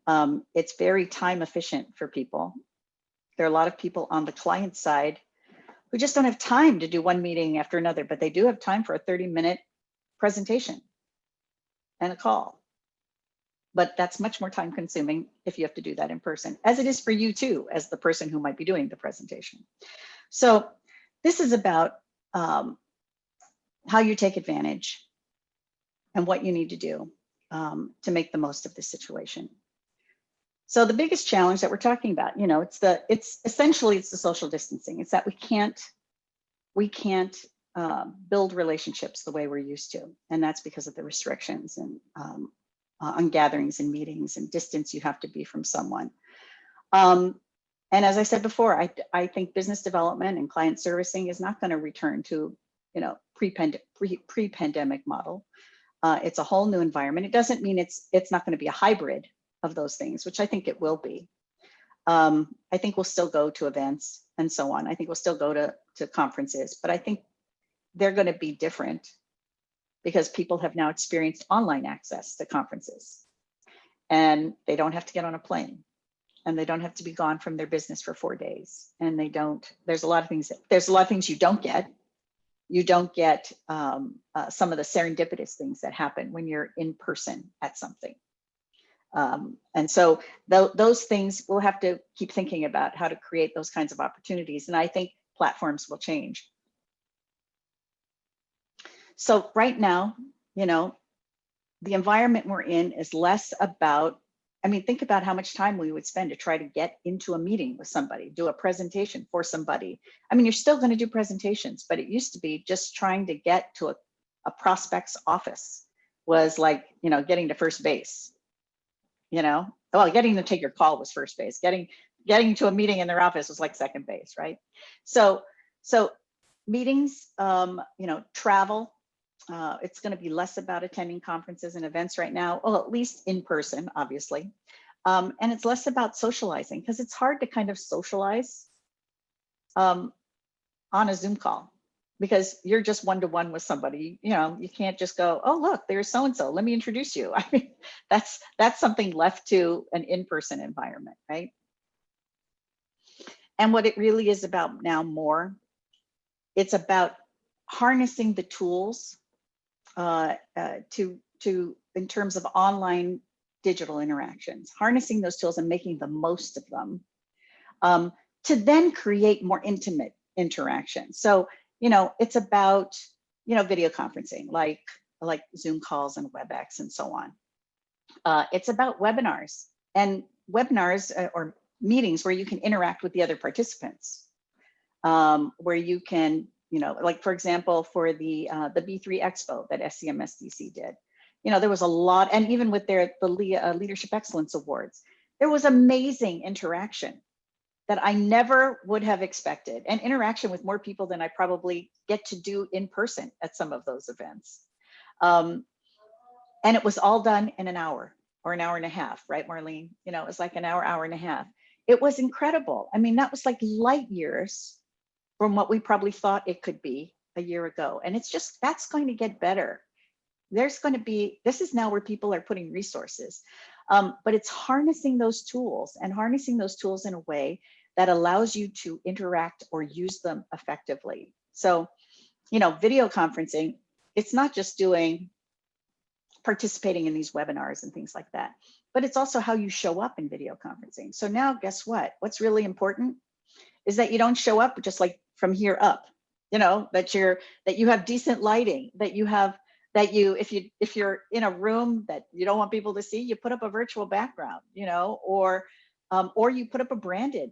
It's very time efficient for people. There are a lot of people on the client side who just don't have time to do one meeting after another, but they do have time for a 30-minute presentation and a call. But that's much more time consuming if you have to do that in person, as it is for you too, as the person who might be doing the presentation. So this is about how you take advantage and what you need to do to make the most of this situation. So the biggest challenge that we're talking about, it's essentially the social distancing. It's that we can't build relationships the way we're used to, and that's because of the restrictions and on gatherings and meetings and distance you have to be from someone. And as I said before, I think business development and client servicing is not going to return to, pre-pandemic model. It's a whole new environment. It doesn't mean it's not going to be a hybrid of those things, which I think it will be. I think we'll still go to events and so on. I think we'll still go to conferences, but I think they're going to be different because people have now experienced online access to conferences, and they don't have to get on a plane, and they don't have to be gone from their business for 4 days. And there's a lot of things you don't get. You don't get some of the serendipitous things that happen when you're in person at something. And so those things, we'll have to keep thinking about how to create those kinds of opportunities. And I think platforms will change. So right now, the environment we're in is less about, think about how much time we would spend to try to get into a meeting with somebody, do a presentation for somebody. You're still going to do presentations, but it used to be just trying to get to a prospect's office was like, getting to first base, well, getting to take your call was first base. Getting to a meeting in their office was like second base, right? So meetings, travel, it's going to be less about attending conferences and events right now, well, at least in person, obviously. And it's less about socializing, because it's hard to kind of socialize on a Zoom call, because you're just one-to-one with somebody. You can't just go, oh, look, there's so-and-so, let me introduce you. That's something left to an in-person environment, right? And what it really is about now more, it's about harnessing the tools in terms of online digital interactions, harnessing those tools and making the most of them to then create more intimate interactions. So, it's about, video conferencing, like Zoom calls and WebEx and so on. It's about webinars or meetings where you can interact with the other participants, where you can, like, for example, for the B3 Expo that SCMSDC did, there was a lot, and even with the Leadership Excellence Awards, there was amazing interaction that I never would have expected, and interaction with more people than I probably get to do in person at some of those events. And it was all done in an hour or an hour and a half, right, Marlene? You know, it was like an hour, hour and a half. It was incredible. I mean, that was like light years from what we probably thought it could be a year ago. And it's just, that's going to get better. There's going to be, this is now where people are putting resources, but it's harnessing those tools and harnessing those tools in a way that allows you to interact or use them effectively. So, you know, video conferencing, it's not just participating in these webinars and things like that, but it's also how you show up in video conferencing. So now guess what? What's really important is that you don't show up just like from here up, you know, that you have decent lighting, that you have, that you, if you're in a room that you don't want people to see, you put up a virtual background, you know, or you put up a branded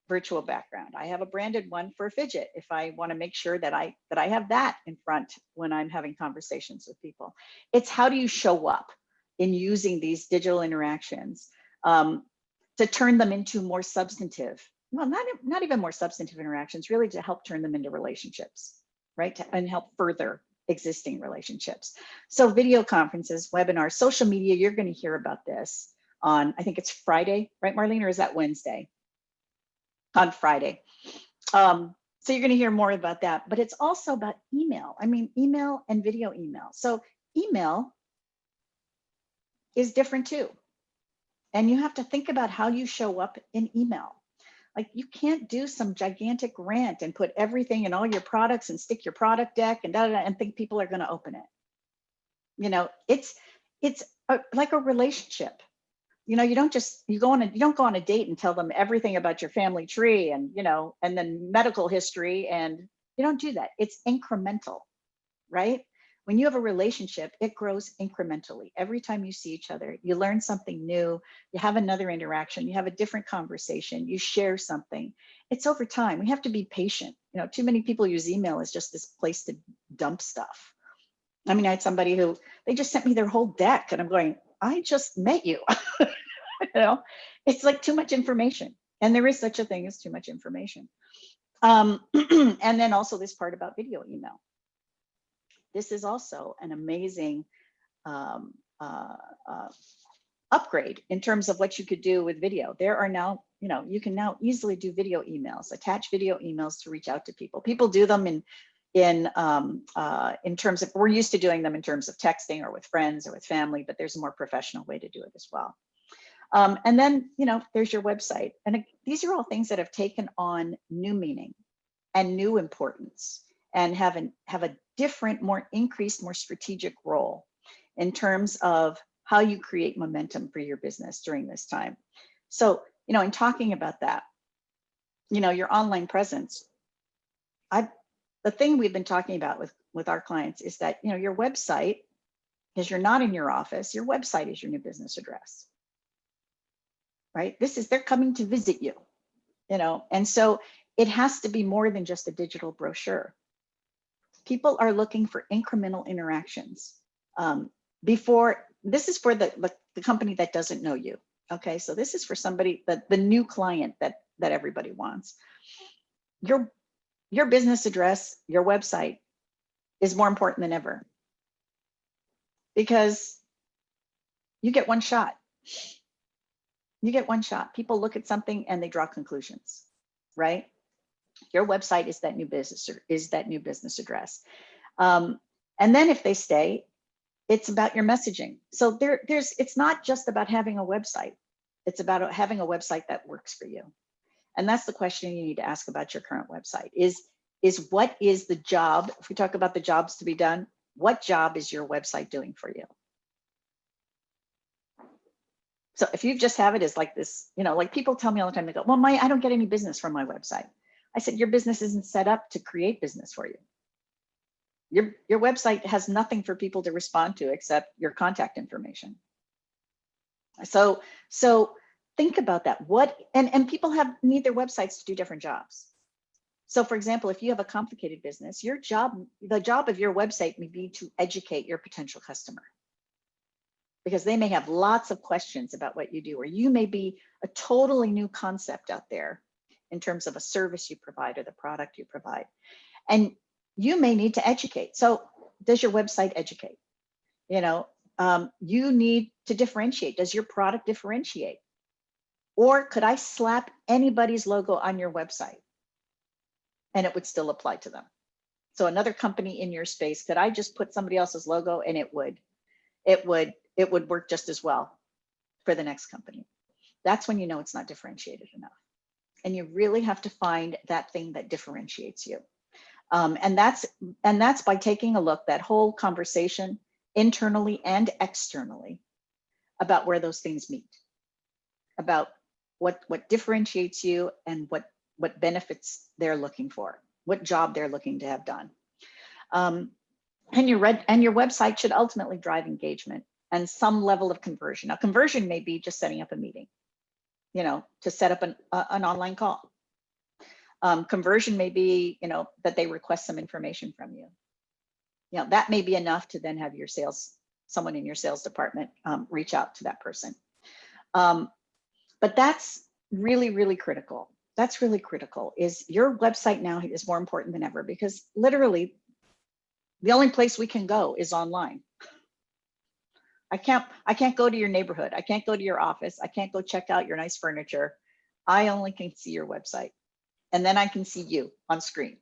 virtual background. I have a branded one for Fidget if I want to make sure that I have that in front when I'm having conversations with people. It's how do you show up in using these digital interactions to turn them into more substantive, well, not even more substantive interactions, really to help turn them into relationships, right? And help further existing relationships. So video conferences, webinars, social media, you're going to hear about this on, I think it's Friday, right, Marlene, or is that Wednesday? On Friday. So you're going to hear more about that, but it's also about email. I mean, email and video email. So email is different too. And you have to think about how you show up in email. Like you can't do some gigantic rant and put everything in all your products and stick your product deck and and think people are going to open it. You know, it's like a relationship. You know, you don't go on a date and tell them everything about your family tree and, you know, and then medical history, and you don't do that. It's incremental, right? When you have a relationship, it grows incrementally. Every time you see each other, you learn something new, you have another interaction, you have a different conversation, you share something. It's over time. We have to be patient. You know, too many people use email as just this place to dump stuff. I mean, I had somebody who, they just sent me their whole deck and I'm going, I just met you. You know, it's like too much information. And there is such a thing as too much information. And then also this part about video email. This is also an amazing upgrade in terms of what you could do with video. There are now, you know, you can now easily do video emails, attach video emails to reach out to people. People do them in terms of, we're used to doing them in terms of texting or with friends or with family, but there's a more professional way to do it as well. And then, you know, there's your website. And these are all things that have taken on new meaning and new importance and have a different, more increased, more strategic role in terms of how you create momentum for your business during this time. So, you know, in talking about that, you know, your online presence, the thing we've been talking about with our clients is that, you know, your website, because you're not in your office, your website is your new business address, right? They're coming to visit you, you know, and so it has to be more than just a digital brochure. People are looking for incremental interactions. This is for the company that doesn't know you. Okay, so this is for somebody, the new client that everybody wants. Your business address, your website is more important than ever because you get one shot. You get one shot. People look at something and they draw conclusions, right? Your website is that new business address. And then if they stay, it's about your messaging. So it's not just about having a website. It's about having a website that works for you. And that's the question you need to ask about your current website is what is the job? If we talk about the jobs to be done, what job is your website doing for you? So if you just have it as like this, you know, like people tell me all the time, they go, well, I don't get any business from my website. I said, your business isn't set up to create business for you. Your website has nothing for people to respond to except your contact information. So think about that. And people need their websites to do different jobs. So for example, if you have a complicated business, the job of your website may be to educate your potential customer, because they may have lots of questions about what you do, or you may be a totally new concept out there in terms of a service you provide or the product you provide. And you may need to educate. So does your website educate? You know, you need to differentiate. Does your product differentiate? Or could I slap anybody's logo on your website and it would still apply to them? So another company in your space, could I just put somebody else's logo and it would work just as well for the next company? That's when you know it's not differentiated enough. And you really have to find that thing that differentiates you. And that's by taking a look, that whole conversation internally and externally about where those things meet, about what differentiates you and what benefits they're looking for, what job they're looking to have done. And your website should ultimately drive engagement and some level of conversion. Now, conversion may be just setting up a meeting, you know, to set up an online call. Conversion may be, you know, that they request some information from you. You know, that may be enough to then have your someone in your sales department reach out to that person. But that's really, really critical. That's really critical. Is your website now is more important than ever, because literally the only place we can go is online. I can't go to your neighborhood. I can't go to your office. I can't go check out your nice furniture. I only can see your website. And then I can see you on screen.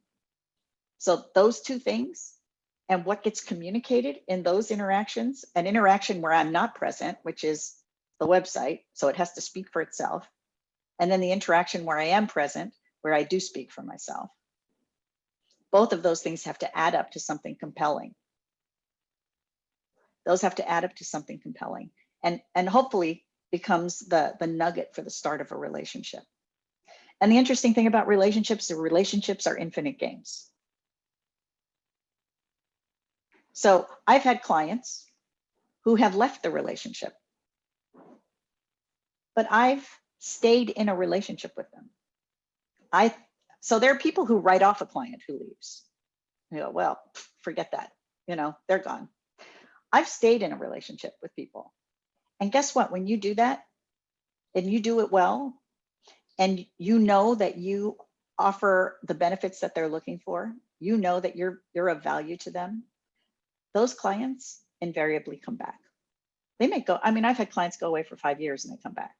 So those two things and what gets communicated in those interactions, an interaction where I'm not present, which is the website, so it has to speak for itself. And then the interaction where I am present, where I do speak for myself. Both of those things have to add up to something compelling. Those have to add up to something compelling and hopefully becomes the nugget for the start of a relationship. And the interesting thing about relationships, the relationships are infinite games. So I've had clients who have left the relationship, but I've stayed in a relationship with them. So there are people who write off a client who leaves. You know, well, forget that, you know, they're gone. I've stayed in a relationship with people. And guess what? When you do that and you do it well, and you know that you offer the benefits that they're looking for, you know that you're of value to them, those clients invariably come back. They may go, I mean, I've had clients go away for 5 years and they come back.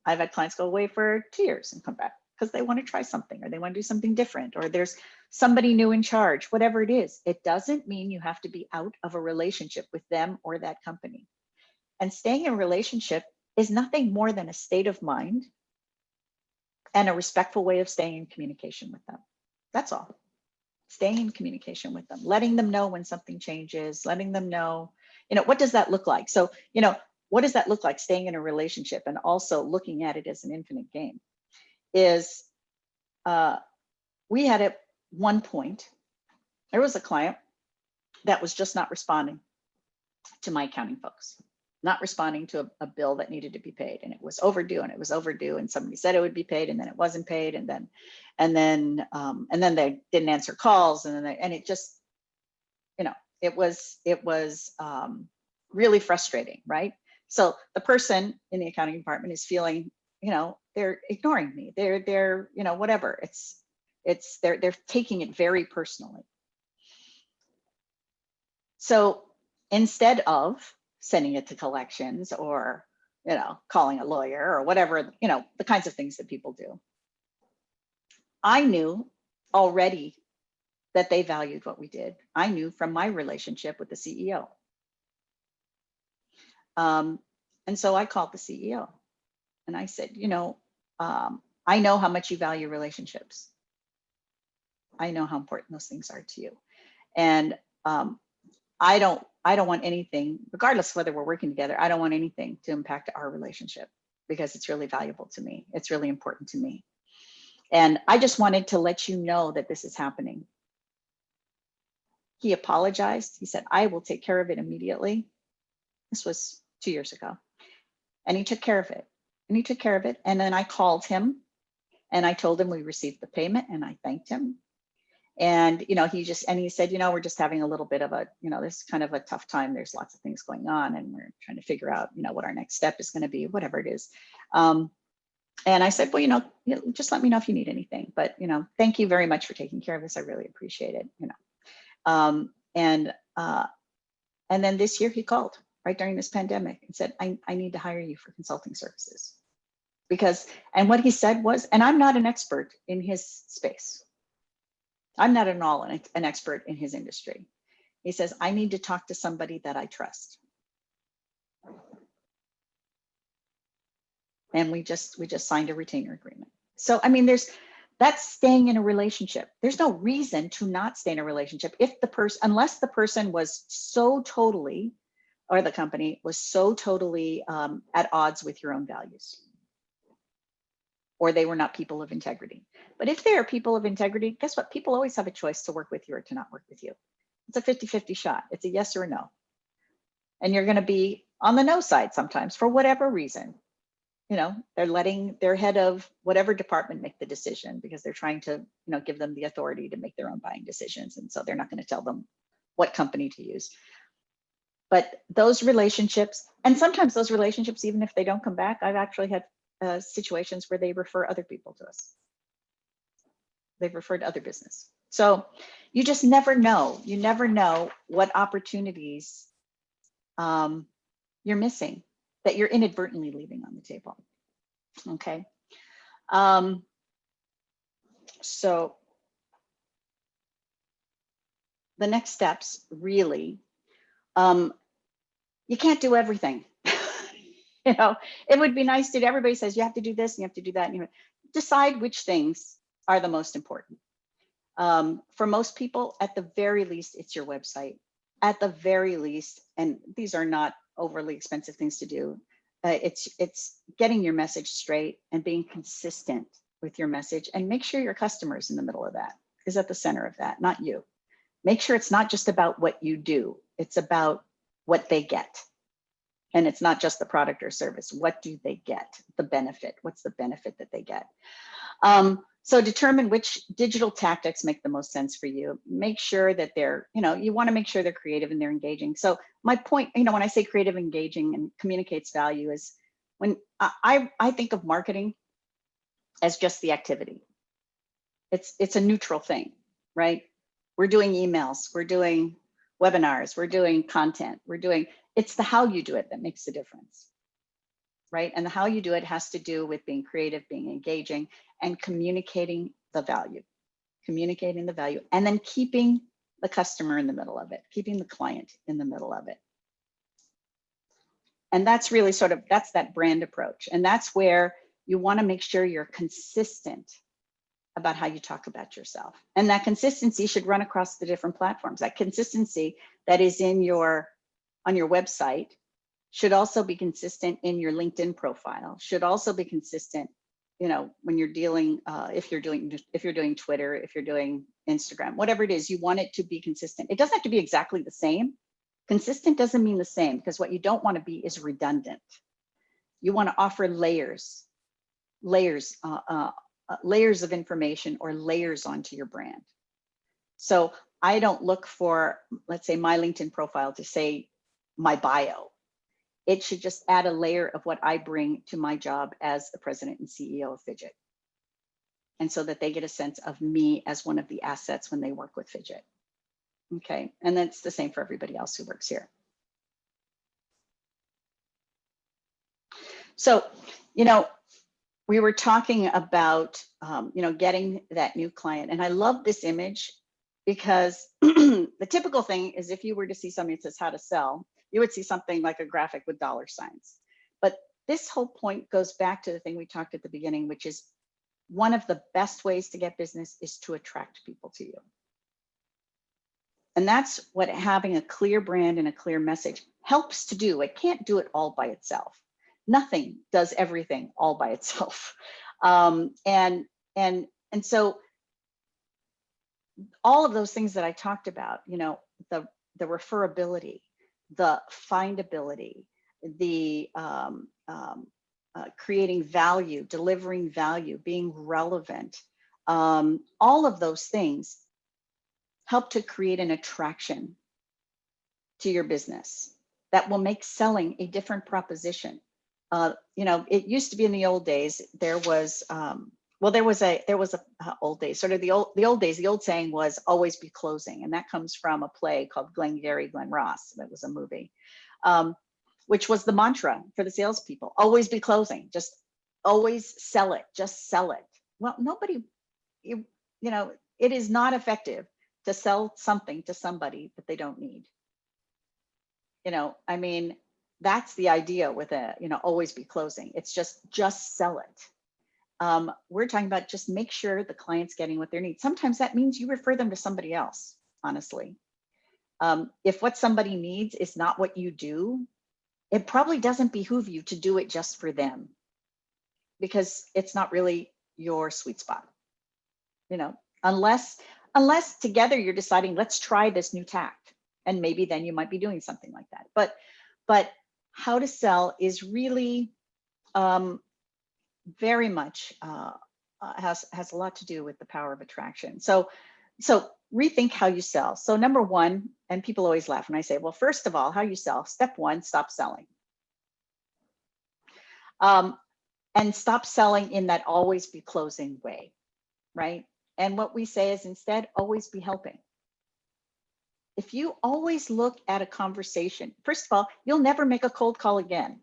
I've had clients go away for 2 years and come back because they want to try something or they want to do something different, or there's somebody new in charge, whatever it is. It doesn't mean you have to be out of a relationship with them or that company. And staying in a relationship is nothing more than a state of mind and a respectful way of staying in communication with them. That's all. Staying in communication with them, letting them know when something changes, letting them know, you know, what does that look like? So, you know, what does that look like, staying in a relationship and also looking at it as an infinite game? Is we had at one point, there was a client that was just not responding to my accounting folks, not responding to a bill that needed to be paid, and it was overdue, and somebody said it would be paid, and then it wasn't paid, and then they didn't answer calls, and it just, you know, it was really frustrating, right? So the person in the accounting department is feeling, you know, they're ignoring me, they're you know, whatever, they're taking it very personally. So instead of sending it to collections or, you know, calling a lawyer or whatever, you know, the kinds of things that people do, I knew already that they valued what we did. I knew from my relationship with the CEO. And so I called the CEO and I said, you know, I know how much you value relationships. I know how important those things are to you. And I don't want anything, regardless of whether we're working together, I don't want anything to impact our relationship because it's really valuable to me. It's really important to me. And I just wanted to let you know that this is happening. He apologized. He said, I will take care of it immediately. This was 2 years ago. And he took care of it. And then I called him and I told him we received the payment and I thanked him. And, you know, he said, you know, we're just having a little bit of a, you know, this is kind of a tough time. There's lots of things going on and we're trying to figure out, you know, what our next step is going to be, whatever it is. And I said, well, just let me know if you need anything. But, thank you very much for taking care of this. I really appreciate it. And then this year he called right during this pandemic and said, I need to hire you for consulting services. And what he said was, and I'm not an expert in his space. I'm not at all an expert in his industry. He says, I need to talk to somebody that I trust. And we just signed a retainer agreement. So, I mean, that's staying in a relationship. There's no reason to not stay in a relationship unless the person was so totally, or the company was so totally at odds with your own values, or they were not people of integrity. But if they are people of integrity, guess what? People always have a choice to work with you or to not work with you. It's a 50-50 shot. It's a yes or a no. And you're going to be on the no side sometimes for whatever reason. They're letting their head of whatever department make the decision because they're trying to, give them the authority to make their own buying decisions. And so they're not going to tell them what company to use. But those relationships, and sometimes those relationships, even if they don't come back, I've actually had situations where they refer other people to us. They've referred other business. So you just never know. You never know what opportunities you're missing, that you're inadvertently leaving on the table. Okay. So the next steps, really, you can't do everything. It would be nice to, everybody says you have to do this and you have to do that. And decide which things are the most important. For most people, at the very least, it's your website. At the very least, and these are not overly expensive things to do. It's getting your message straight and being consistent with your message, and make sure your customers in the middle of that, is at the center of that, not you. Make sure it's not just about what you do, it's about what they get. And it's not just the product or service. What do they get? The benefit. What's the benefit that they get? So determine which digital tactics make the most sense for you. Make sure that they're, you want to make sure they're creative and they're engaging. So my point, when I say creative, engaging, and communicates value, is when I think of marketing as just the activity. It's a neutral thing, right? We're doing emails, we're doing webinars, we're doing content, it's the how you do it that makes the difference, right? And the how you do it has to do with being creative, being engaging, and communicating the value, and then keeping the customer in the middle of it, keeping the client in the middle of it. And that's really that's that brand approach. And that's where you want to make sure you're consistent about how you talk about yourself. And that consistency should run across the different platforms. That consistency that is on your website should also be consistent in your LinkedIn profile, should also be consistent, when you're dealing, if you're doing Twitter, if you're doing Instagram, whatever it is, you want it to be consistent. It doesn't have to be exactly the same. Consistent doesn't mean the same, because what you don't want to be is redundant. You want to offer layers of information, or layers onto your brand. So I don't look for, let's say, my LinkedIn profile to say my bio. It should just add a layer of what I bring to my job as the president and CEO of Fidget. And so that they get a sense of me as one of the assets when they work with Fidget. Okay, and that's the same for everybody else who works here. So, we were talking about, getting that new client. And I love this image because the typical thing is, if you were to see something that says how to sell, you would see something like a graphic with dollar signs. But this whole point goes back to the thing we talked at the beginning, which is one of the best ways to get business is to attract people to you. And that's what having a clear brand and a clear message helps to do. It can't do it all by itself. Nothing does everything all by itself. And so all of those things that I talked about, the referability, the findability, the creating value, delivering value, being relevant, all of those things help to create an attraction to your business that will make selling a different proposition. You know, it used to be in the old days, there was, well, there was a old days, sort of the old days, the old saying was always be closing. And that comes from a play called Glengarry Glen Ross. That was a movie, which was the mantra for the salespeople. Always be closing, just always sell it, just sell it. Well, nobody, you know, it is not effective to sell something to somebody that they don't need. You know, I mean, that's the idea with a, you know, always be closing. It's just sell it. We're talking about just make sure the client's getting what they need. Sometimes that means you refer them to somebody else, honestly. If what somebody needs is not what you do, it probably doesn't behoove you to do it just for them, because it's not really your sweet spot. You know, unless together you're deciding, let's try this new tact, and maybe then you might be doing something like that. But how to sell is really very much has a lot to do with the power of attraction. So rethink how you sell. So number one, and people always laugh when I say, well, first of all, how you sell. Step one, stop selling. And stop selling in that always be closing way, right? And what we say is instead, always be helping. If you always look at a conversation, first of all, you'll never make a cold call again.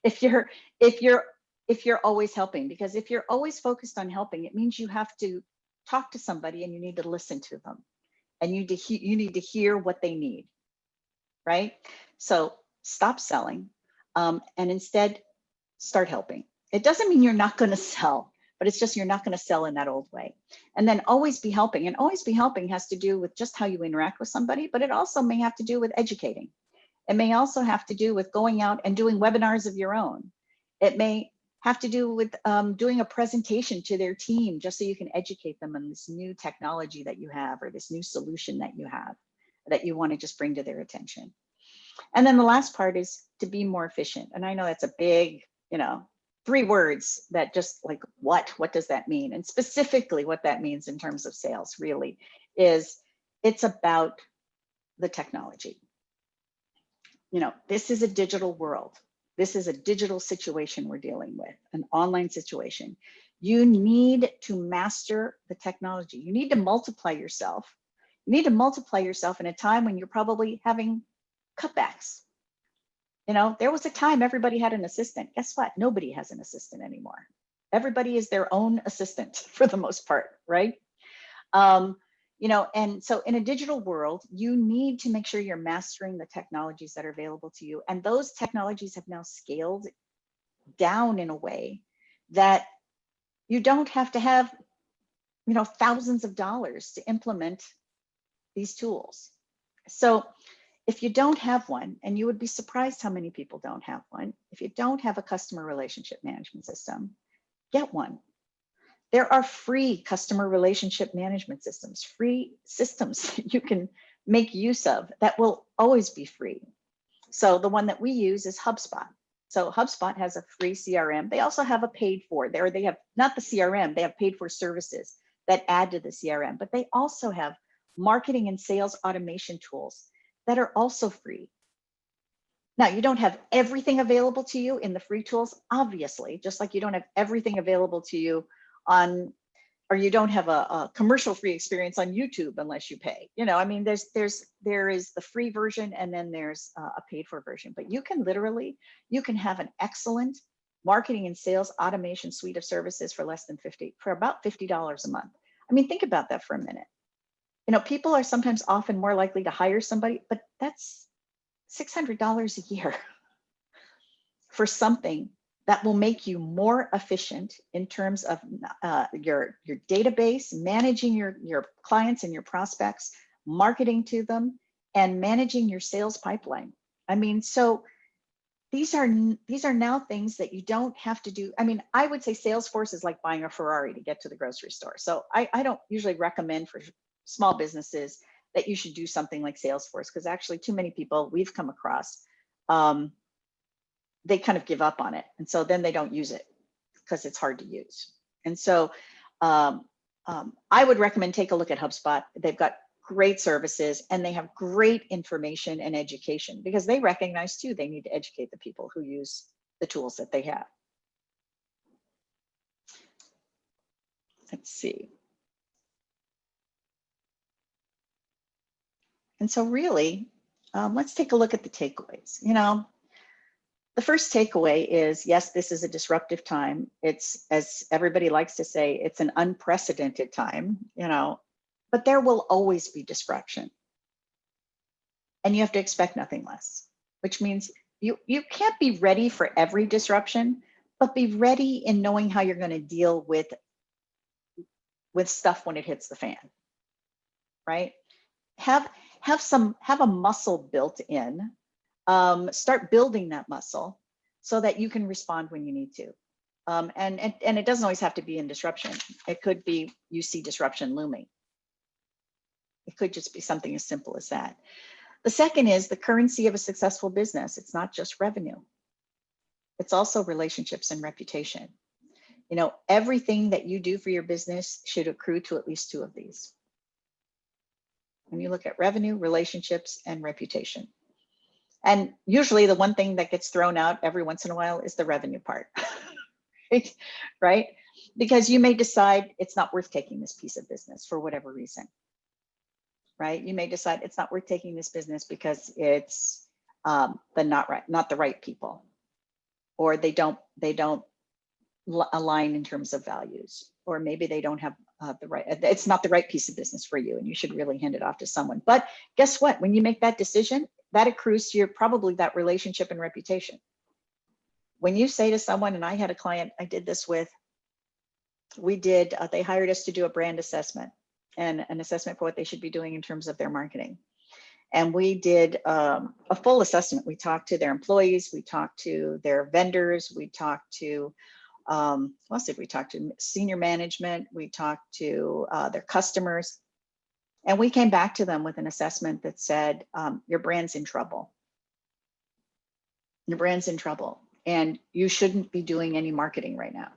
if you're always helping, because if you're always focused on helping, it means you have to talk to somebody and you need to listen to them, and you need to hear what they need, right? So stop selling, and instead start helping. It doesn't mean you're not going to sell, but it's just you're not going to sell in that old way. And then always be helping. And always be helping has to do with just how you interact with somebody, but it also may have to do with educating. It may also have to do with going out and doing webinars of your own. It may have to do with doing a presentation to their team, just so you can educate them on this new technology that you have, or this new solution that you have, that you want to just bring to their attention. And then the last part is to be more efficient. And I know that's a big, you know, 3 words that just like, what does that mean? And specifically what that means in terms of sales really is it's about the technology. You know, this is a digital world. This is a digital situation we're dealing with, an online situation. You need to master the technology. You need to multiply yourself. You need to multiply yourself in a time when you're probably having cutbacks. You know, there was a time everybody had an assistant. Guess what? Nobody has an assistant anymore. Everybody is their own assistant for the most part, right? You know, and so in a digital world, you need to make sure you're mastering the technologies that are available to you. And those technologies have now scaled down in a way that you don't have to have, you know, thousands of dollars to implement these tools. So if you don't have one, and you would be surprised how many people don't have one, if you don't have a customer relationship management system, get one. There are free customer relationship management systems, free systems you can make use of that will always be free. So the one that we use is HubSpot. So HubSpot has a free CRM. They also have a paid for there. They have not the CRM, they have paid for services that add to the CRM, but they also have marketing and sales automation tools that are also free. Now, you don't have everything available to you in the free tools, obviously, just like you don't have everything available to you on, or you don't have a commercial free experience on YouTube unless you pay. You know, I mean, there is the free version, and then there's a paid for version, but you can literally, you can have an excellent marketing and sales automation suite of services for about $50 a month. I mean, think about that for a minute. You know, people are sometimes often more likely to hire somebody, but that's $600 a year for something that will make you more efficient in terms of your database, managing your clients and your prospects, marketing to them, and managing your sales pipeline. I mean, so these are now things that you don't have to do. I mean, I would say Salesforce is like buying a Ferrari to get to the grocery store. So I don't usually recommend for small businesses that you should do something like Salesforce, because actually too many people we've come across, they kind of give up on it. And so then they don't use it because it's hard to use. And so I would recommend take a look at HubSpot. They've got great services and they have great information and education, because they recognize too, they need to educate the people who use the tools that they have. Let's see. And so really, let's take a look at the takeaways. You know, the first takeaway is, yes, this is a disruptive time. It's, as everybody likes to say, it's an unprecedented time, you know, but there will always be disruption. And you have to expect nothing less, which means you can't be ready for every disruption, but be ready in knowing how you're going to deal with stuff when it hits the fan, right? Have a muscle built in. Start building that muscle so that you can respond when you need to. And it doesn't always have to be in disruption. It could be you see disruption looming. It could just be something as simple as that. The second is the currency of a successful business. It's not just revenue. It's also relationships and reputation. You know, everything that you do for your business should accrue to at least two of these. When you look at revenue, relationships, and reputation. And usually the one thing that gets thrown out every once in a while is the revenue part, right? Because you may decide it's not worth taking this piece of business for whatever reason, right? You may decide it's not worth taking this business because it's not the right people, or they don't align in terms of values, or maybe they don't have it's not the right piece of business for you and you should really hand it off to someone. But guess what? When you make that decision, that accrues to your probably that relationship and reputation. When you say to someone, and I had a client I did this with, they hired us to do a brand assessment and an assessment for what they should be doing in terms of their marketing. And we did a full assessment. We talked to their employees, we talked to their vendors, we talked to what else did we talk to? Senior management, we talked to their customers. And we came back to them with an assessment that said, your brand's in trouble. Your brand's in trouble. And you shouldn't be doing any marketing right now.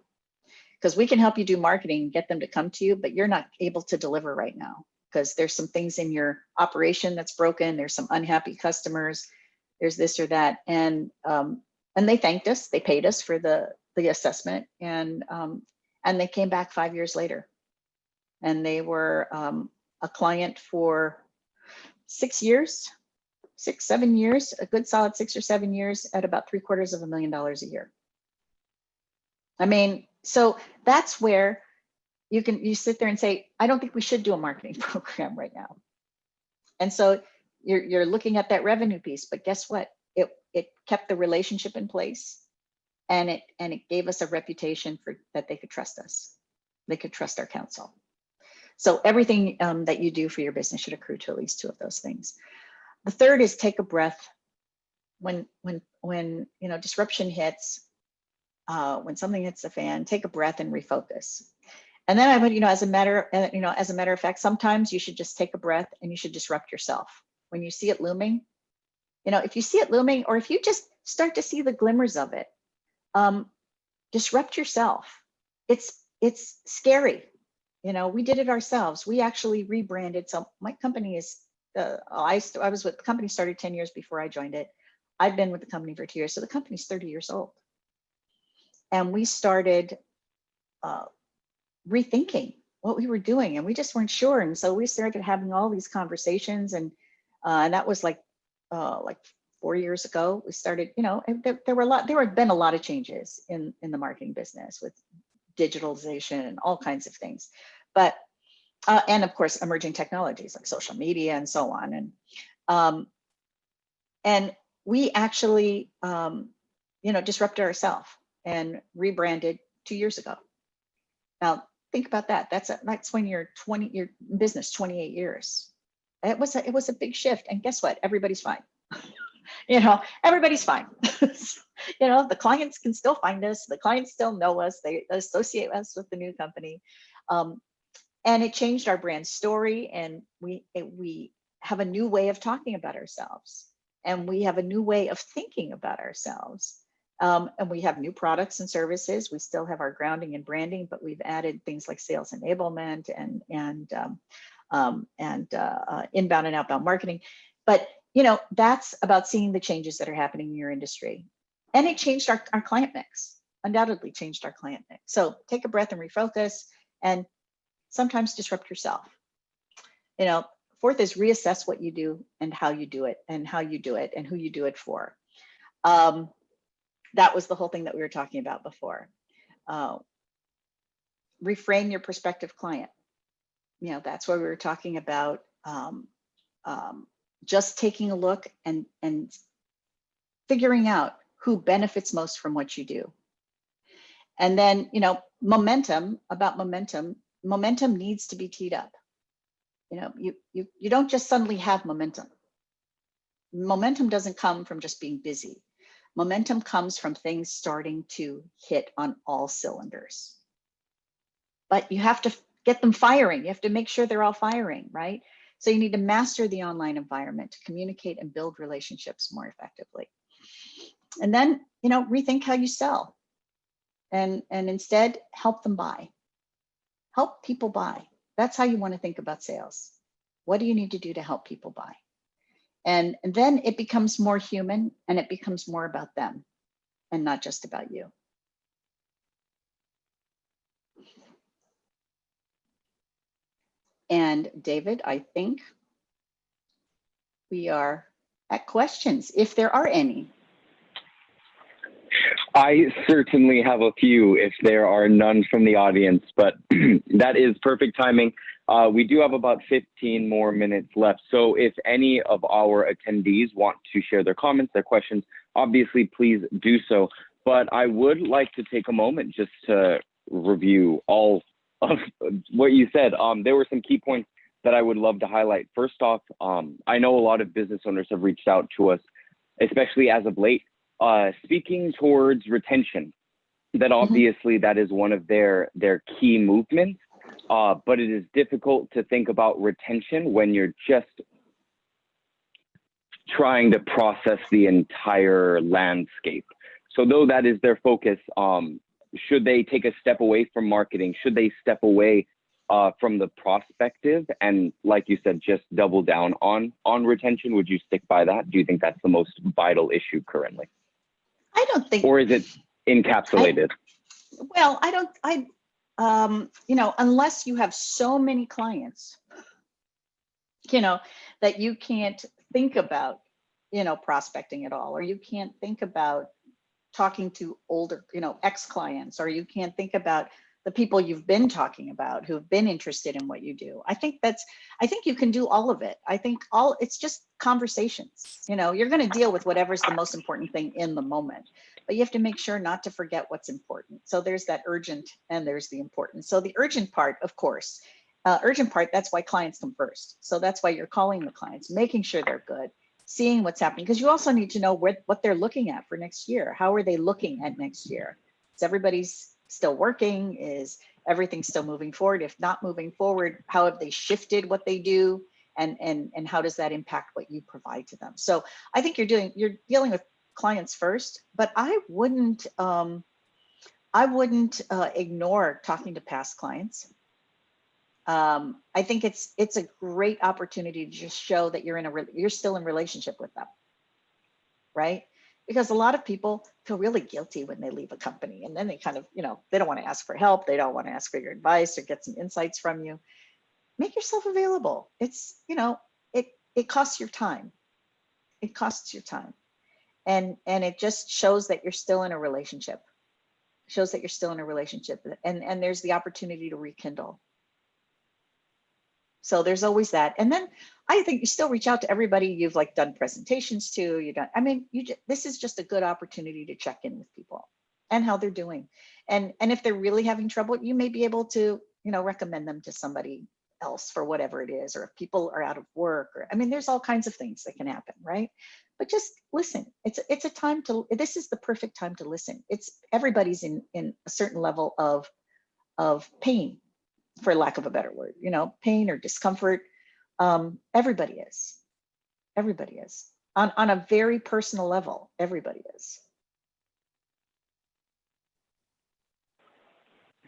Because we can help you do marketing, get them to come to you, but you're not able to deliver right now. Because there's some things in your operation that's broken. There's some unhappy customers. There's this or that. And they thanked us. They paid us for the assessment. And they came back 5 years later. And they were a client for 6 years, 7 years, a good solid 6 or 7 years at about $750,000 a year. I mean, so that's where you sit there and say, I don't think we should do a marketing program right now. And so you're looking at that revenue piece, but guess what? It kept the relationship in place, and it gave us a reputation for that they could trust us. They could trust our counsel. So everything that you do for your business should accrue to at least two of those things. The third is take a breath when disruption hits, when something hits the fan. Take a breath and refocus. And then I would, as a matter of fact, sometimes you should just take a breath and you should disrupt yourself when you see it looming. If you see it looming, or if you just start to see the glimmers of it, disrupt yourself. It's scary. We did it ourselves. We actually rebranded. So my company is, I was with the company, started 10 years before I joined it. I've been with the company for 2 years. So the company's 30 years old. And we started rethinking what we were doing, and we just weren't sure. And so we started having all these conversations, and that was like 4 years ago. We started, there had been a lot of changes in the marketing business with digitalization and all kinds of things, but and of course emerging technologies like social media and so on. And we actually disrupted ourselves and rebranded 2 years ago. Now think about that. That's when you're your business 28 years. It was a big shift, and guess what? Everybody's fine. Everybody's fine. The clients can still find us. The clients still know us. They associate us with the new company. And it changed our brand story. And we have a new way of talking about ourselves. And we have a new way of thinking about ourselves. And we have new products and services. We still have our grounding and branding, but we've added things like sales enablement and inbound and outbound marketing. But that's about seeing the changes that are happening in your industry. And it changed our client mix, undoubtedly changed our client mix. So take a breath and refocus, and sometimes disrupt yourself. You know, fourth is reassess what you do and how you do it, and how you do it and who you do it for. That was the whole thing that we were talking about before. Reframe your prospective client. You know, that's why we were talking about just taking a look and figuring out who benefits most from what you do. And then, you know, momentum needs to be teed up. You know, you don't just suddenly have momentum. Momentum doesn't come from just being busy. Momentum comes from things starting to hit on all cylinders. But you have to get them firing. You have to make sure they're all firing, right? So you need to master the online environment to communicate and build relationships more effectively. And then, you know, rethink how you sell, and instead help them buy. Help people buy. That's how you want to think about sales. What do you need to do to help people buy? And then it becomes more human, and it becomes more about them and not just about you. And David, I think we are at questions, if there are any. I certainly have a few if there are none from the audience, but that is perfect timing. We do have about 15 more minutes left. So if any of our attendees want to share their comments, their questions, obviously please do so. But I would like to take a moment just to review all of what you said. There were some key points that I would love to highlight. First off, I know a lot of business owners have reached out to us, especially as of late, speaking towards retention, that obviously that is one of their key movements, but it is difficult to think about retention when you're just trying to process the entire landscape. So though that is their focus, should they take a step away from marketing? Should they step away from the prospective and, like you said, just double down on retention? Would you stick by that? Do you think that's the most vital issue currently? I don't think. Or is it encapsulated? You know, unless you have so many clients, you know, that you can't think about, you know, prospecting at all, or you can't think about talking to older, you know, ex-clients, or you can't think about the people you've been talking about who have been interested in what you do. I think you can do all of it. I think it's just conversations. You know, you're going to deal with whatever's the most important thing in the moment, but you have to make sure not to forget what's important. So there's that urgent and there's the important. So the urgent part, of course, that's why clients come first. So that's why you're calling the clients, making sure they're good, seeing what's happening, because you also need to know what they're looking at for next year. How are they looking at next year? Is everybody's still working? Is everything still moving forward? If not moving forward, how have they shifted what they do? And how does that impact what you provide to them? So I think you're dealing with clients first, but I wouldn't ignore talking to past clients. I think it's a great opportunity to just show that you're still in relationship with them, right? Because a lot of people feel really guilty when they leave a company, and then they kind of, you know, they don't want to ask for help. They don't want to ask for your advice or get some insights from you. Make yourself available. It's, you know, it costs your time. It costs your time. And it just shows that you're still in a relationship. Shows that you're still in a relationship, and there's the opportunity to rekindle. So there's always that. And then I think you still reach out to everybody you've like done presentations to. This is just a good opportunity to check in with people and how they're doing. And if they're really having trouble, you may be able to, you know, recommend them to somebody else for whatever it is, or if people are out of work, or, there's all kinds of things that can happen, right? But just listen. It's a time this is the perfect time to listen. Everybody's in a certain level of pain, for lack of a better word, you know, pain or discomfort. Everybody is on a very personal level. Everybody is.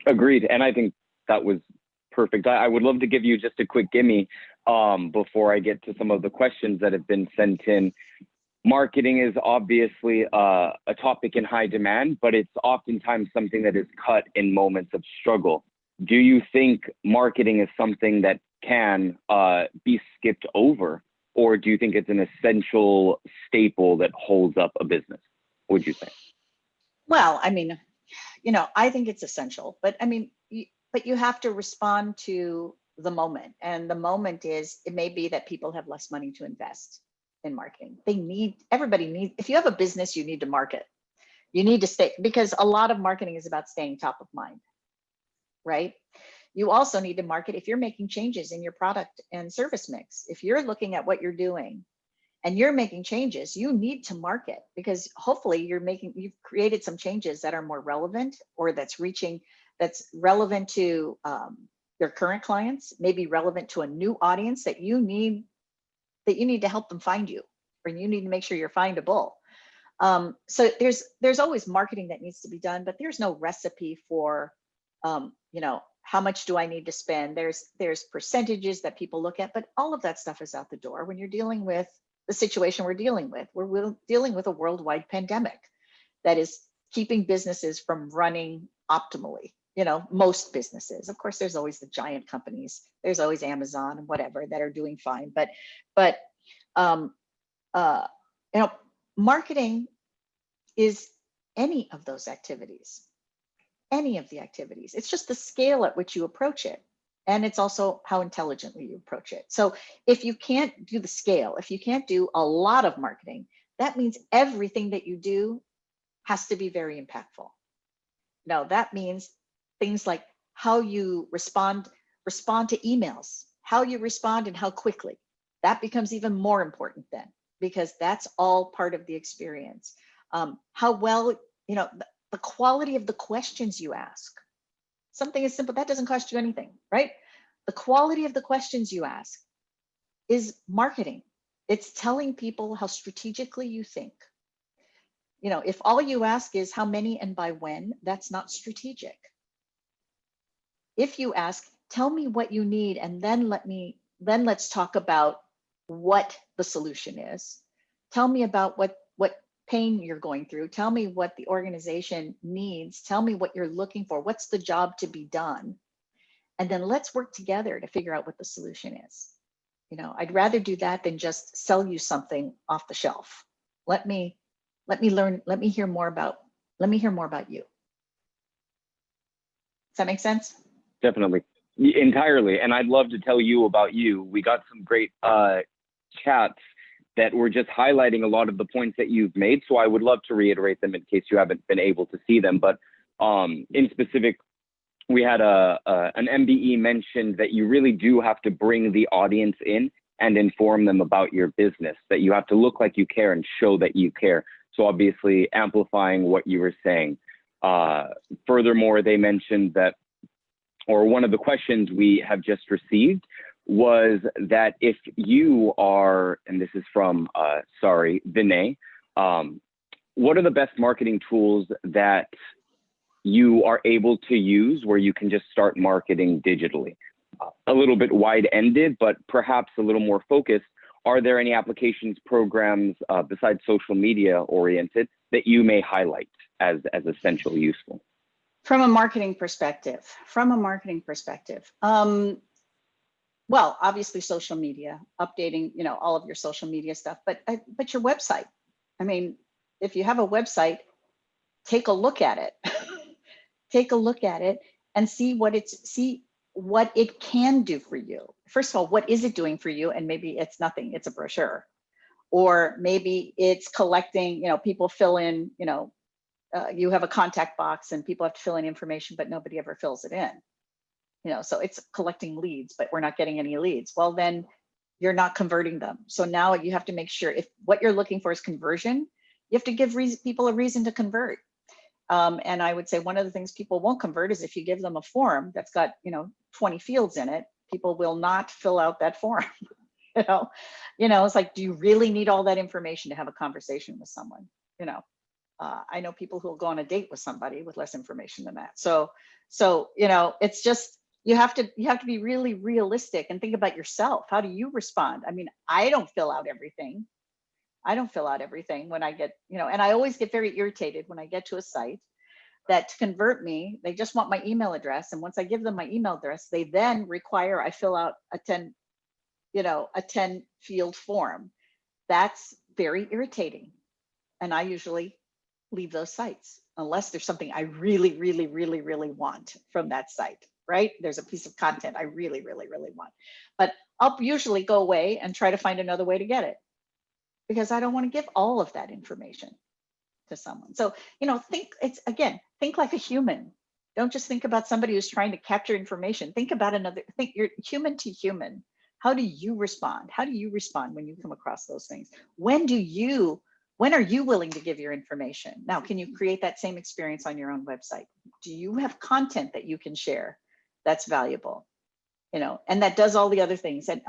Agreed. And I think that was perfect. I would love to give you just a quick gimme before I get to some of the questions that have been sent in. marketing is obviously a topic in high demand, but it's oftentimes something that is cut in moments of struggle. Do you think marketing is something that can be skipped over, or do you think it's an essential staple that holds up a business? What would you say? Well, I mean, I think it's essential, but I mean, but you have to respond to the moment. And the moment is, it may be that people have less money to invest in marketing. Everybody needs, if you have a business, you need to market. You need to stay, because a lot of marketing is about staying top of mind, right? You also need to market if you're making changes in your product and service mix. If you're looking at what you're doing and you're making changes, you need to market, because hopefully you've created some changes that are more relevant, or that's relevant to your current clients, maybe relevant to a new audience that you need to help them find you, or you need to make sure you're findable. So there's always marketing that needs to be done, but there's no recipe for, how much do I need to spend? There's percentages that people look at, but all of that stuff is out the door when you're dealing with the situation we're dealing with. We're dealing with a worldwide pandemic that is keeping businesses from running optimally. Most businesses, of course, there's always the giant companies, there's always Amazon and whatever that are doing fine, but marketing is any of those activities, any of the activities. It's just the scale at which you approach it, and it's also how intelligently you approach it. So if you can't do the scale, if you can't do a lot of marketing, that means everything that you do has to be very impactful. Now that means things like how you respond to emails, how you respond and how quickly. That becomes even more important then, because that's all part of the experience. How well, the quality of the questions you ask. Something as simple, that doesn't cost you anything, right? The quality of the questions you ask is marketing. It's telling people how strategically you think. If all you ask is how many and by when, that's not strategic. If you ask, tell me what you need, and then let's talk about what the solution is. Tell me about what pain you're going through. Tell me what the organization needs. Tell me what you're looking for. What's the job to be done? And then let's work together to figure out what the solution is. I'd rather do that than just sell you something off the shelf. Let me learn, let me hear more about you. Does that make sense? Definitely. Entirely. And I'd love to tell you about you. We got some great chats that were just highlighting a lot of the points that you've made. So I would love to reiterate them in case you haven't been able to see them. But in specific, we had an MBE mentioned that you really do have to bring the audience in and inform them about your business, that you have to look like you care and show that you care. So obviously amplifying what you were saying. Furthermore, they mentioned that, or one of the questions we have just received was that if you are, and this is from, Vinay, what are the best marketing tools that you are able to use where you can just start marketing digitally? A little bit wide-ended, but perhaps a little more focused. Are there any applications, programs besides social media oriented that you may highlight as essentially useful? From a marketing perspective, well, obviously social media, updating, all of your social media stuff, but your website. I mean, if you have a website, take a look at it. Take a look at it and see what it can do for you. First of all, what is it doing for you? And maybe it's nothing, it's a brochure. Or maybe it's collecting, people fill in, you have a contact box and people have to fill in information, but nobody ever fills it in. So it's collecting leads, but we're not getting any leads. Well, then you're not converting them. So now you have to make sure, if what you're looking for is conversion, you have to give people a reason to convert. And I would say one of the things people won't convert is if you give them a form that's got, 20 fields in it, people will not fill out that form. It's like, do you really need all that information to have a conversation with someone? I know people who will go on a date with somebody with less information than that. So it's just, you have to be really realistic and think about yourself. How do you respond? I mean, I don't fill out everything. I don't fill out everything when I get, and I always get very irritated when I get to a site that to convert me, they just want my email address. And once I give them my email address, they then require I fill out a 10 field form. That's very irritating. And I usually leave those sites unless there's something I really, really, really, really want from that site, right? There's a piece of content I really, really, really want. But I'll usually go away and try to find another way to get it because I don't want to give all of that information to someone. So, think like a human. Don't just think about somebody who's trying to capture information. Think you're human to human. How do you respond? How do you respond when you come across those things? When are you willing to give your information? Now, can you create that same experience on your own website? Do you have content that you can share that's valuable? And that does all the other things and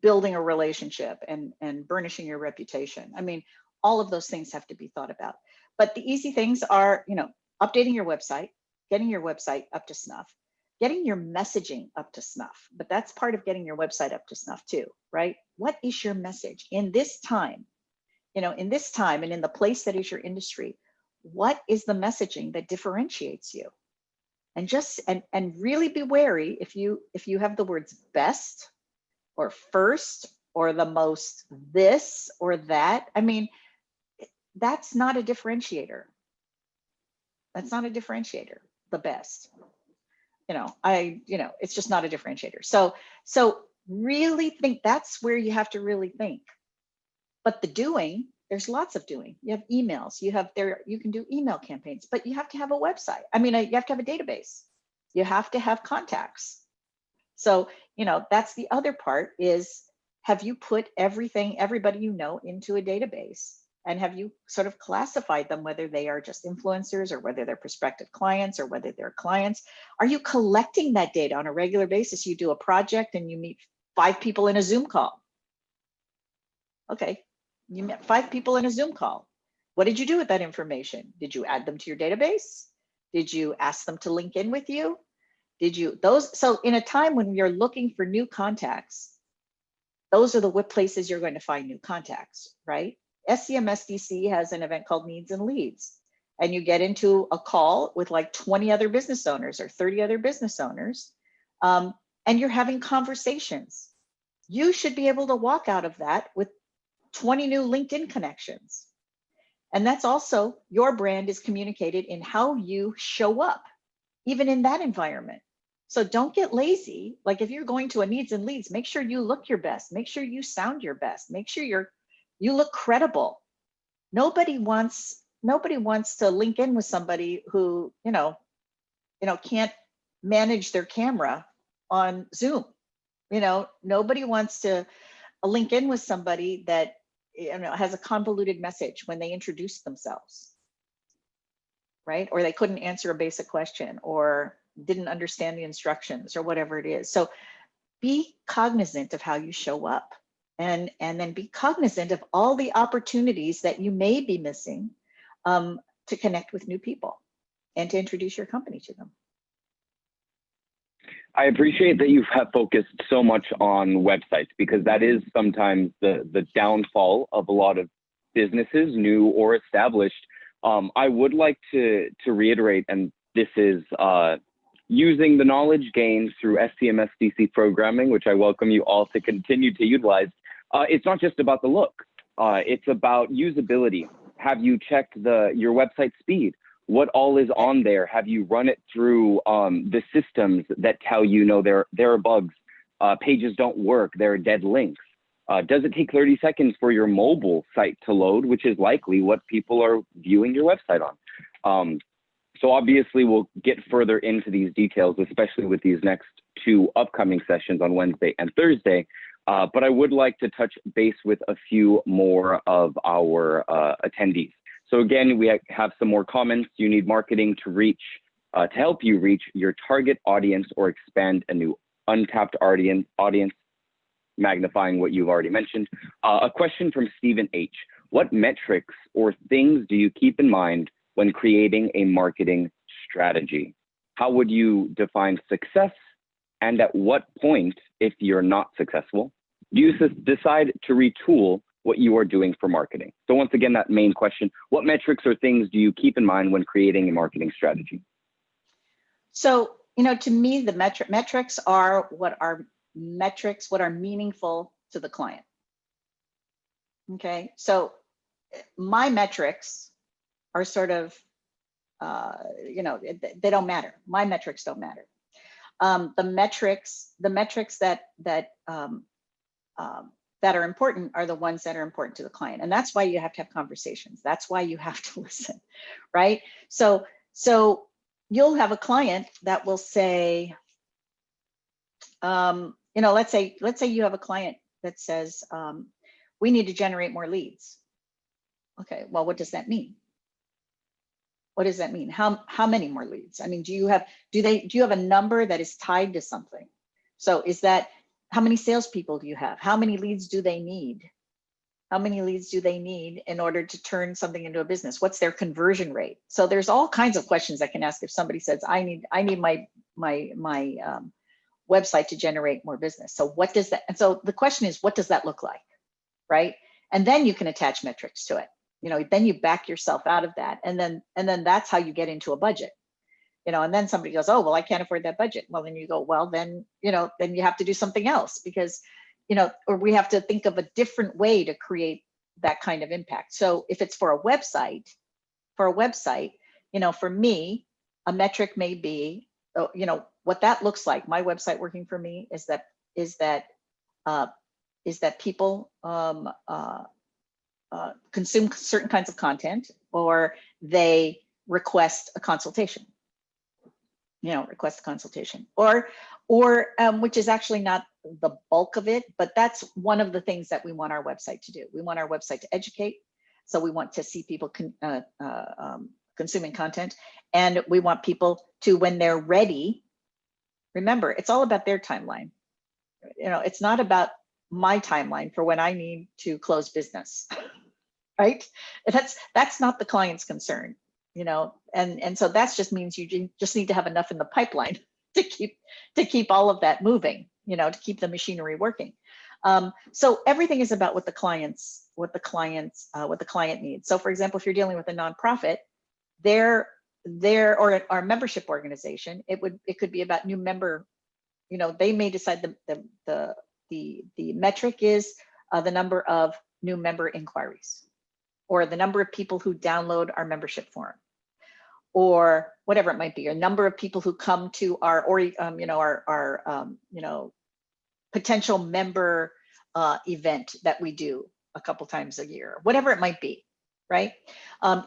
building a relationship and burnishing your reputation. I mean, all of those things have to be thought about. But the easy things are, updating your website, getting your website up to snuff, getting your messaging up to snuff. But that's part of getting your website up to snuff too, right? What is your message in this time? In this time and in the place that is your industry, what is the messaging that differentiates you? And just and really be wary if you have the words best or first or the most this or that. I mean, that's not a differentiator. That's not a differentiator, the best. It's just not a differentiator. So really think that's where you have to really think. But the doing, there's lots of doing. You have emails, you can do email campaigns, but you have to have a website. I mean, you have to have a database. You have to have contacts. So, that's the other part is, have you put everybody into a database? And have you sort of classified them, whether they are just influencers or whether they're prospective clients or whether they're clients? Are you collecting that data on a regular basis? You do a project and you meet 5 people in a Zoom call. Okay, you met 5 people in a Zoom call. What did you do with that information? Did you add them to your database? Did you ask them to link in with you? So in a time when you're looking for new contacts, those are the places you're going to find new contacts, right? SCM SDC has an event called Needs and Leads, and you get into a call with like 20 other business owners or 30 other business owners, and you're having conversations. You should be able to walk out of that with 20 new LinkedIn connections. And that's also, your brand is communicated in how you show up, even in that environment. So don't get lazy. Like if you're going to a Needs and Leads, make sure you look your best, make sure you sound your best, make sure you look credible. Nobody wants to link in with somebody who, can't manage their camera on Zoom. Nobody wants to link in with somebody that, has a convoluted message when they introduce themselves, right? Or they couldn't answer a basic question or didn't understand the instructions or whatever it is. So be cognizant of how you show up. And then be cognizant of all the opportunities that you may be missing to connect with new people and to introduce your company to them. I appreciate that you have focused so much on websites, because that is sometimes the downfall of a lot of businesses, new or established. I would like to reiterate, and this is using the knowledge gained through SCM SDC programming, which I welcome you all to continue to utilize. It's not just about the look. It's about usability. Have you checked your website speed? What all is on there? Have you run it through the systems that tell there are bugs, pages don't work, there are dead links? Does it take 30 seconds for your mobile site to load, which is likely what people are viewing your website on? So obviously we'll get further into these details, especially with these next 2 upcoming sessions on Wednesday and Thursday. But I would like to touch base with a few more of our attendees. So again, we have some more comments. You need marketing to help you reach your target audience or expand a new untapped audience, magnifying what you've already mentioned. A question from Stephen H. What metrics or things do you keep in mind when creating a marketing strategy? How would you define success? And at what point, if you're not successful, do you decide to retool what you are doing for marketing? So once again, that main question, what metrics or things do you keep in mind when creating a marketing strategy? So, to me, the metrics are what are meaningful to the client. Okay, so my metrics are sort of, they don't matter. My metrics don't matter. The metrics that are important are the ones that are important to the client. And that's why you have to have conversations. That's why you have to listen, right? So you'll have a client that will say, let's say you have a client that says, we need to generate more leads. Okay, well, what does that mean? What does that mean? How many more leads? I mean, do you have a number that is tied to something? So is that, how many salespeople do you have? How many leads do they need? How many leads do they need in order to turn something into a business? What's their conversion rate? So there's all kinds of questions I can ask if somebody says, I need my website to generate more business. So what does that, and so the question is, what does that look like, right? And then you can attach metrics to it. Then you back yourself out of that. And then that's how you get into a budget. And then somebody goes, oh, well, I can't afford that budget. Well, then you go, well, then you have to do something else because, or we have to think of a different way to create that kind of impact. So if it's for a website, for me, a metric may be, what that looks like. My website working for me is that people consume certain kinds of content, or they request a consultation. Or which is actually not the bulk of it, but that's one of the things that we want our website to do. We want our website to educate. So we want to see people consuming content, and we want people to, when they're ready, remember, it's all about their timeline. It's not about my timeline for when I need to close business, right? That's not the client's concern. And so that just means you just need to have enough in the pipeline to keep all of that moving, to keep the machinery working. So everything is about what the client needs. So for example, if you're dealing with a nonprofit, or our membership organization, it could be about new member. They may decide the metric is the number of new member inquiries, or the number of people who download our membership form, or whatever it might be, or number of people who come to our potential member event that we do a couple times a year, whatever it might be, right?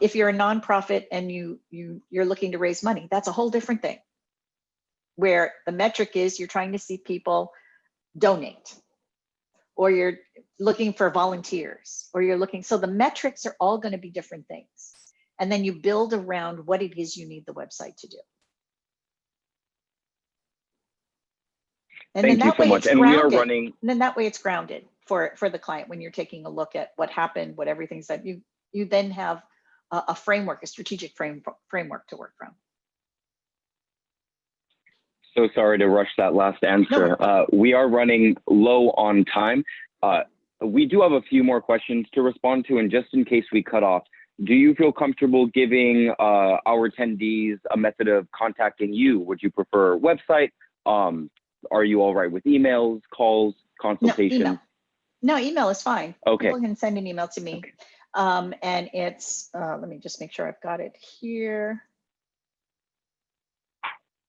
If you're a nonprofit and you're looking to raise money, that's a whole different thing, where the metric is you're trying to see people donate, or you're looking for volunteers, or so the metrics are all going to be different things. And then you build around what it is you need the website to do. And Thank you so much. And we are running. And then that way it's grounded for the client when you're taking a look at what happened, what everything's that you then have a framework, a strategic framework to work from. So sorry to rush that last answer. No. We are running low on time. We do have a few more questions to respond to, and just in case we cut off, do you feel comfortable giving our attendees a method of contacting you? Would you prefer a website? Are you all right with emails, calls, consultations? No, email is fine. Okay. People can send an email to me. Okay. And it's, let me just make sure I've got it here.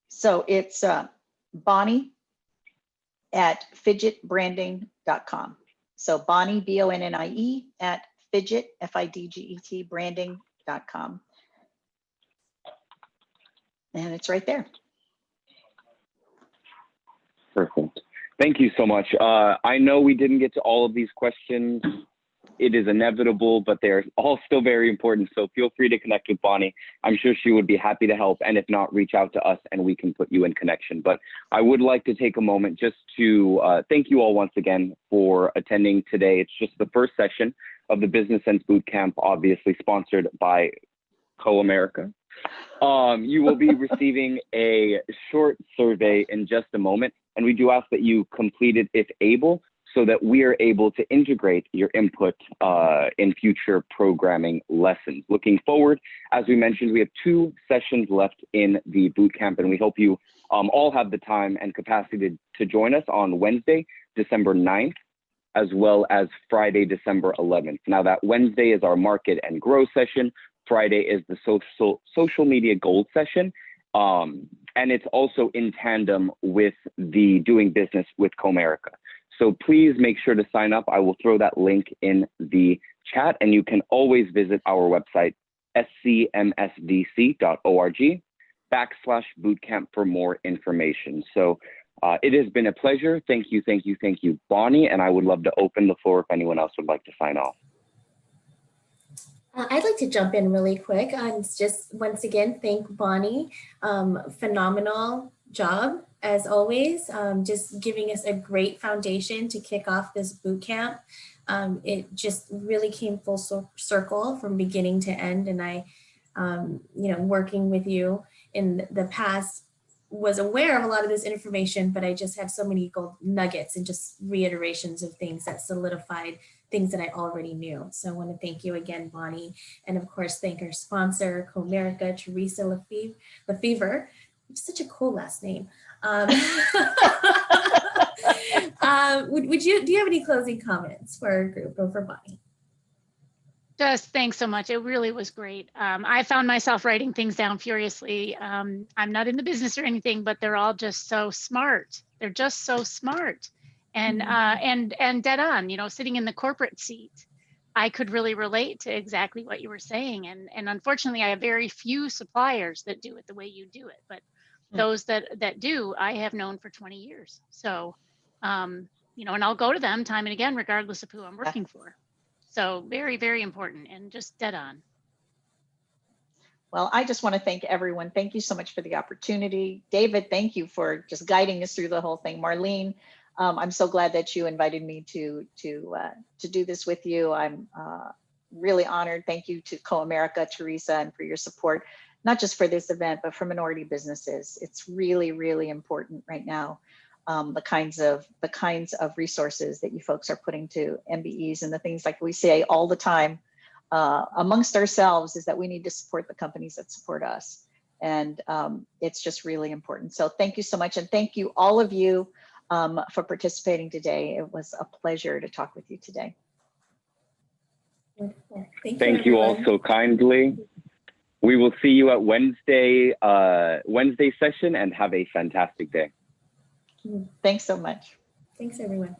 So it's Bonnie at fidgetbranding.com. So Bonnie, BONNIE at Fidget, FIDGET branding.com. And it's right there. Perfect. Thank you so much. I know we didn't get to all of these questions. It is inevitable, but they're all still very important. So feel free to connect with Bonnie. I'm sure she would be happy to help. And if not, reach out to us and we can put you in connection. But I would like to take a moment just to thank you all once again for attending today. It's just the first session of the Business Sense Bootcamp, obviously sponsored by Co-America. You will be receiving a short survey in just a moment. And we do ask that you complete it if able, so that we are able to integrate your input in future programming lessons. Looking forward, as we mentioned, we have 2 sessions left in the bootcamp, and we hope you all have the time and capacity to join us on Wednesday, December 9th, as well as Friday, December 11th. Now that Wednesday is our market and grow session. Friday is the social media gold session. And it's also in tandem with the doing business with Comerica. So please make sure to sign up. I will throw that link in the chat, and you can always visit our website, scmsdc.org/bootcamp for more information. So it has been a pleasure. Thank you, Bonnie. And I would love to open the floor if anyone else would like to sign off. I'd like to jump in really quick and just once again thank Bonnie. Phenomenal job as always, just giving us a great foundation to kick off this boot camp. It just really came full circle from beginning to end, and I, working with you in the past, was aware of a lot of this information, but I just have so many gold nuggets and just reiterations of things that solidified things that I already knew. So I want to thank you again, Bonnie. And of course, thank our sponsor, Comerica, Teresa Lefevre, such a cool last name. Do you have any closing comments for our group or for Bonnie? Just thanks so much. It really was great. I found myself writing things down furiously. I'm not in the business or anything, but they're all just so smart. They're just so smart and dead on. Sitting in the corporate seat, I could really relate to exactly what you were saying. And unfortunately, I have very few suppliers that do it the way you do it. But those that do, I have known for 20 years. So, and I'll go to them time and again, regardless of who I'm working for. So very, very important and just dead on. Well, I just want to thank everyone. Thank you so much for the opportunity. David, thank you for just guiding us through the whole thing. Marlene, I'm so glad that you invited me to do this with you. I'm really honored. Thank you to Comerica, Teresa, and for your support, not just for this event, but for minority businesses. It's really, really important right now. The kinds of resources that you folks are putting to MBEs, and the things like we say all the time amongst ourselves is that we need to support the companies that support us. And it's just really important. So thank you so much. And thank you, all of you, for participating today. It was a pleasure to talk with you today. Thank you all so kindly. We will see you at Wednesday session, and have a fantastic day. Thanks so much. Thanks, everyone.